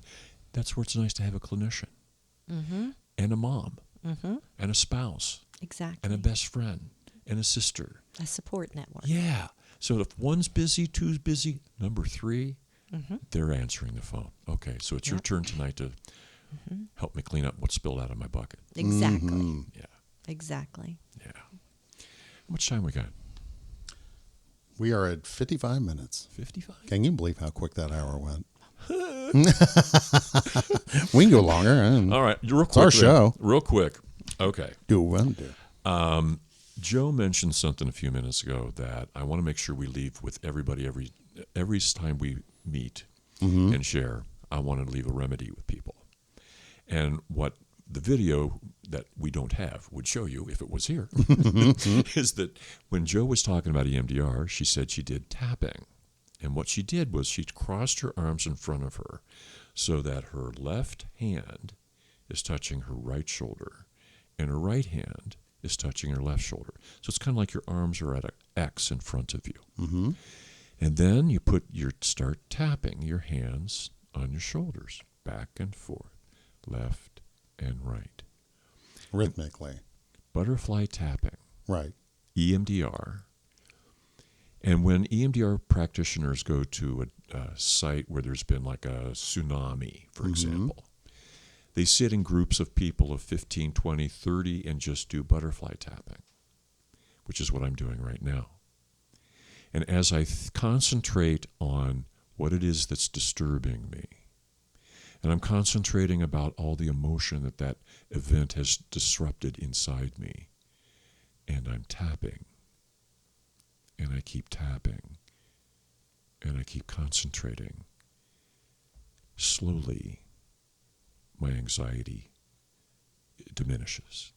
Speaker 2: that's where it's nice to have a clinician
Speaker 3: Mm-hmm.
Speaker 2: and a mom
Speaker 3: Mm-hmm.
Speaker 2: and a spouse
Speaker 3: Exactly.
Speaker 2: and a best friend and a sister.
Speaker 3: A support network.
Speaker 2: Yeah. So if one's busy, two's busy, number 3,
Speaker 3: Mm-hmm.
Speaker 2: they're answering the phone. Okay, so it's your
Speaker 3: Yep.
Speaker 2: turn tonight to help me clean up what spilled out of my bucket.
Speaker 3: Exactly.
Speaker 1: Mm-hmm.
Speaker 2: Yeah.
Speaker 3: Exactly.
Speaker 2: Yeah. How much time we got?
Speaker 1: We are at 55 minutes.
Speaker 2: 55?
Speaker 1: Can you believe how quick that hour went? We can go longer.
Speaker 2: All right, real quick.
Speaker 1: It's our show.
Speaker 2: Real quick. Okay.
Speaker 1: Do what we want to do.
Speaker 2: Joe mentioned something a few minutes ago that I want to make sure we leave with everybody every time we meet and share. I want to leave a remedy with people. And what the video that we don't have would show you if it was here is that when Joe was talking about EMDR, she said she did tapping. And what she did was she crossed her arms in front of her so that her left hand is touching her right shoulder and her right hand is touching her left shoulder. So it's kind of like your arms are at an X in front of you.
Speaker 1: Mm-hmm.
Speaker 2: And then you start tapping your hands on your shoulders, back and forth, left and right.
Speaker 1: Rhythmically.
Speaker 2: Butterfly tapping,
Speaker 1: Right.
Speaker 2: EMDR. And when EMDR practitioners go to a site where there's been like a tsunami, for example, they sit in groups of people of 15, 20, 30 and just do butterfly tapping, which is what I'm doing right now. And as I concentrate on what it is that's disturbing me, and I'm concentrating about all the emotion that event has disrupted inside me, and I'm tapping, and I keep tapping, and I keep concentrating, slowly my anxiety diminishes.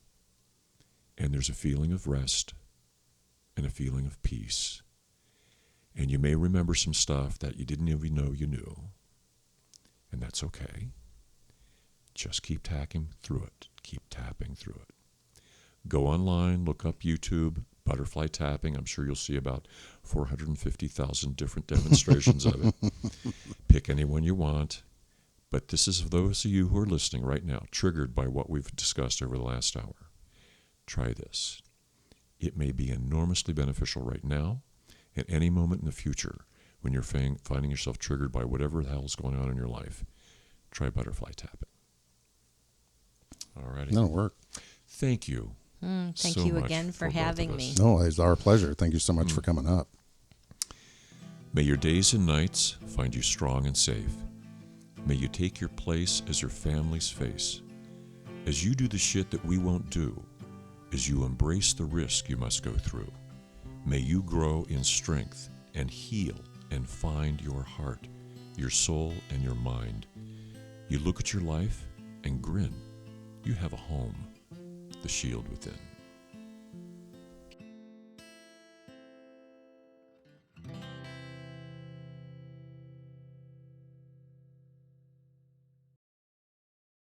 Speaker 2: And there's a feeling of rest and a feeling of peace. And you may remember some stuff that you didn't even know you knew. And that's okay. Just keep tapping through it. Keep tapping through it. Go online, look up YouTube, butterfly tapping. I'm sure you'll see about 450,000 different demonstrations of it. Pick any one you want. But this is for those of you who are listening right now, triggered by what we've discussed over the last hour. Try this. It may be enormously beneficial right now. At any moment in the future, when you're finding yourself triggered by whatever the hell is going on in your life, try butterfly tapping. All righty.
Speaker 1: That'll work.
Speaker 2: Thank you.
Speaker 3: Thank
Speaker 2: so
Speaker 3: you
Speaker 2: much
Speaker 3: again for
Speaker 2: both of
Speaker 3: having
Speaker 2: us.
Speaker 3: me.
Speaker 1: No, it's our pleasure. Thank you so much for coming up.
Speaker 2: May your days and nights find you strong and safe. May you take your place as your family's face. As you do the shit that we won't do, as you embrace the risk you must go through, may you grow in strength and heal and find your heart, your soul, and your mind. You look at your life and grin. You have a home, the shield within.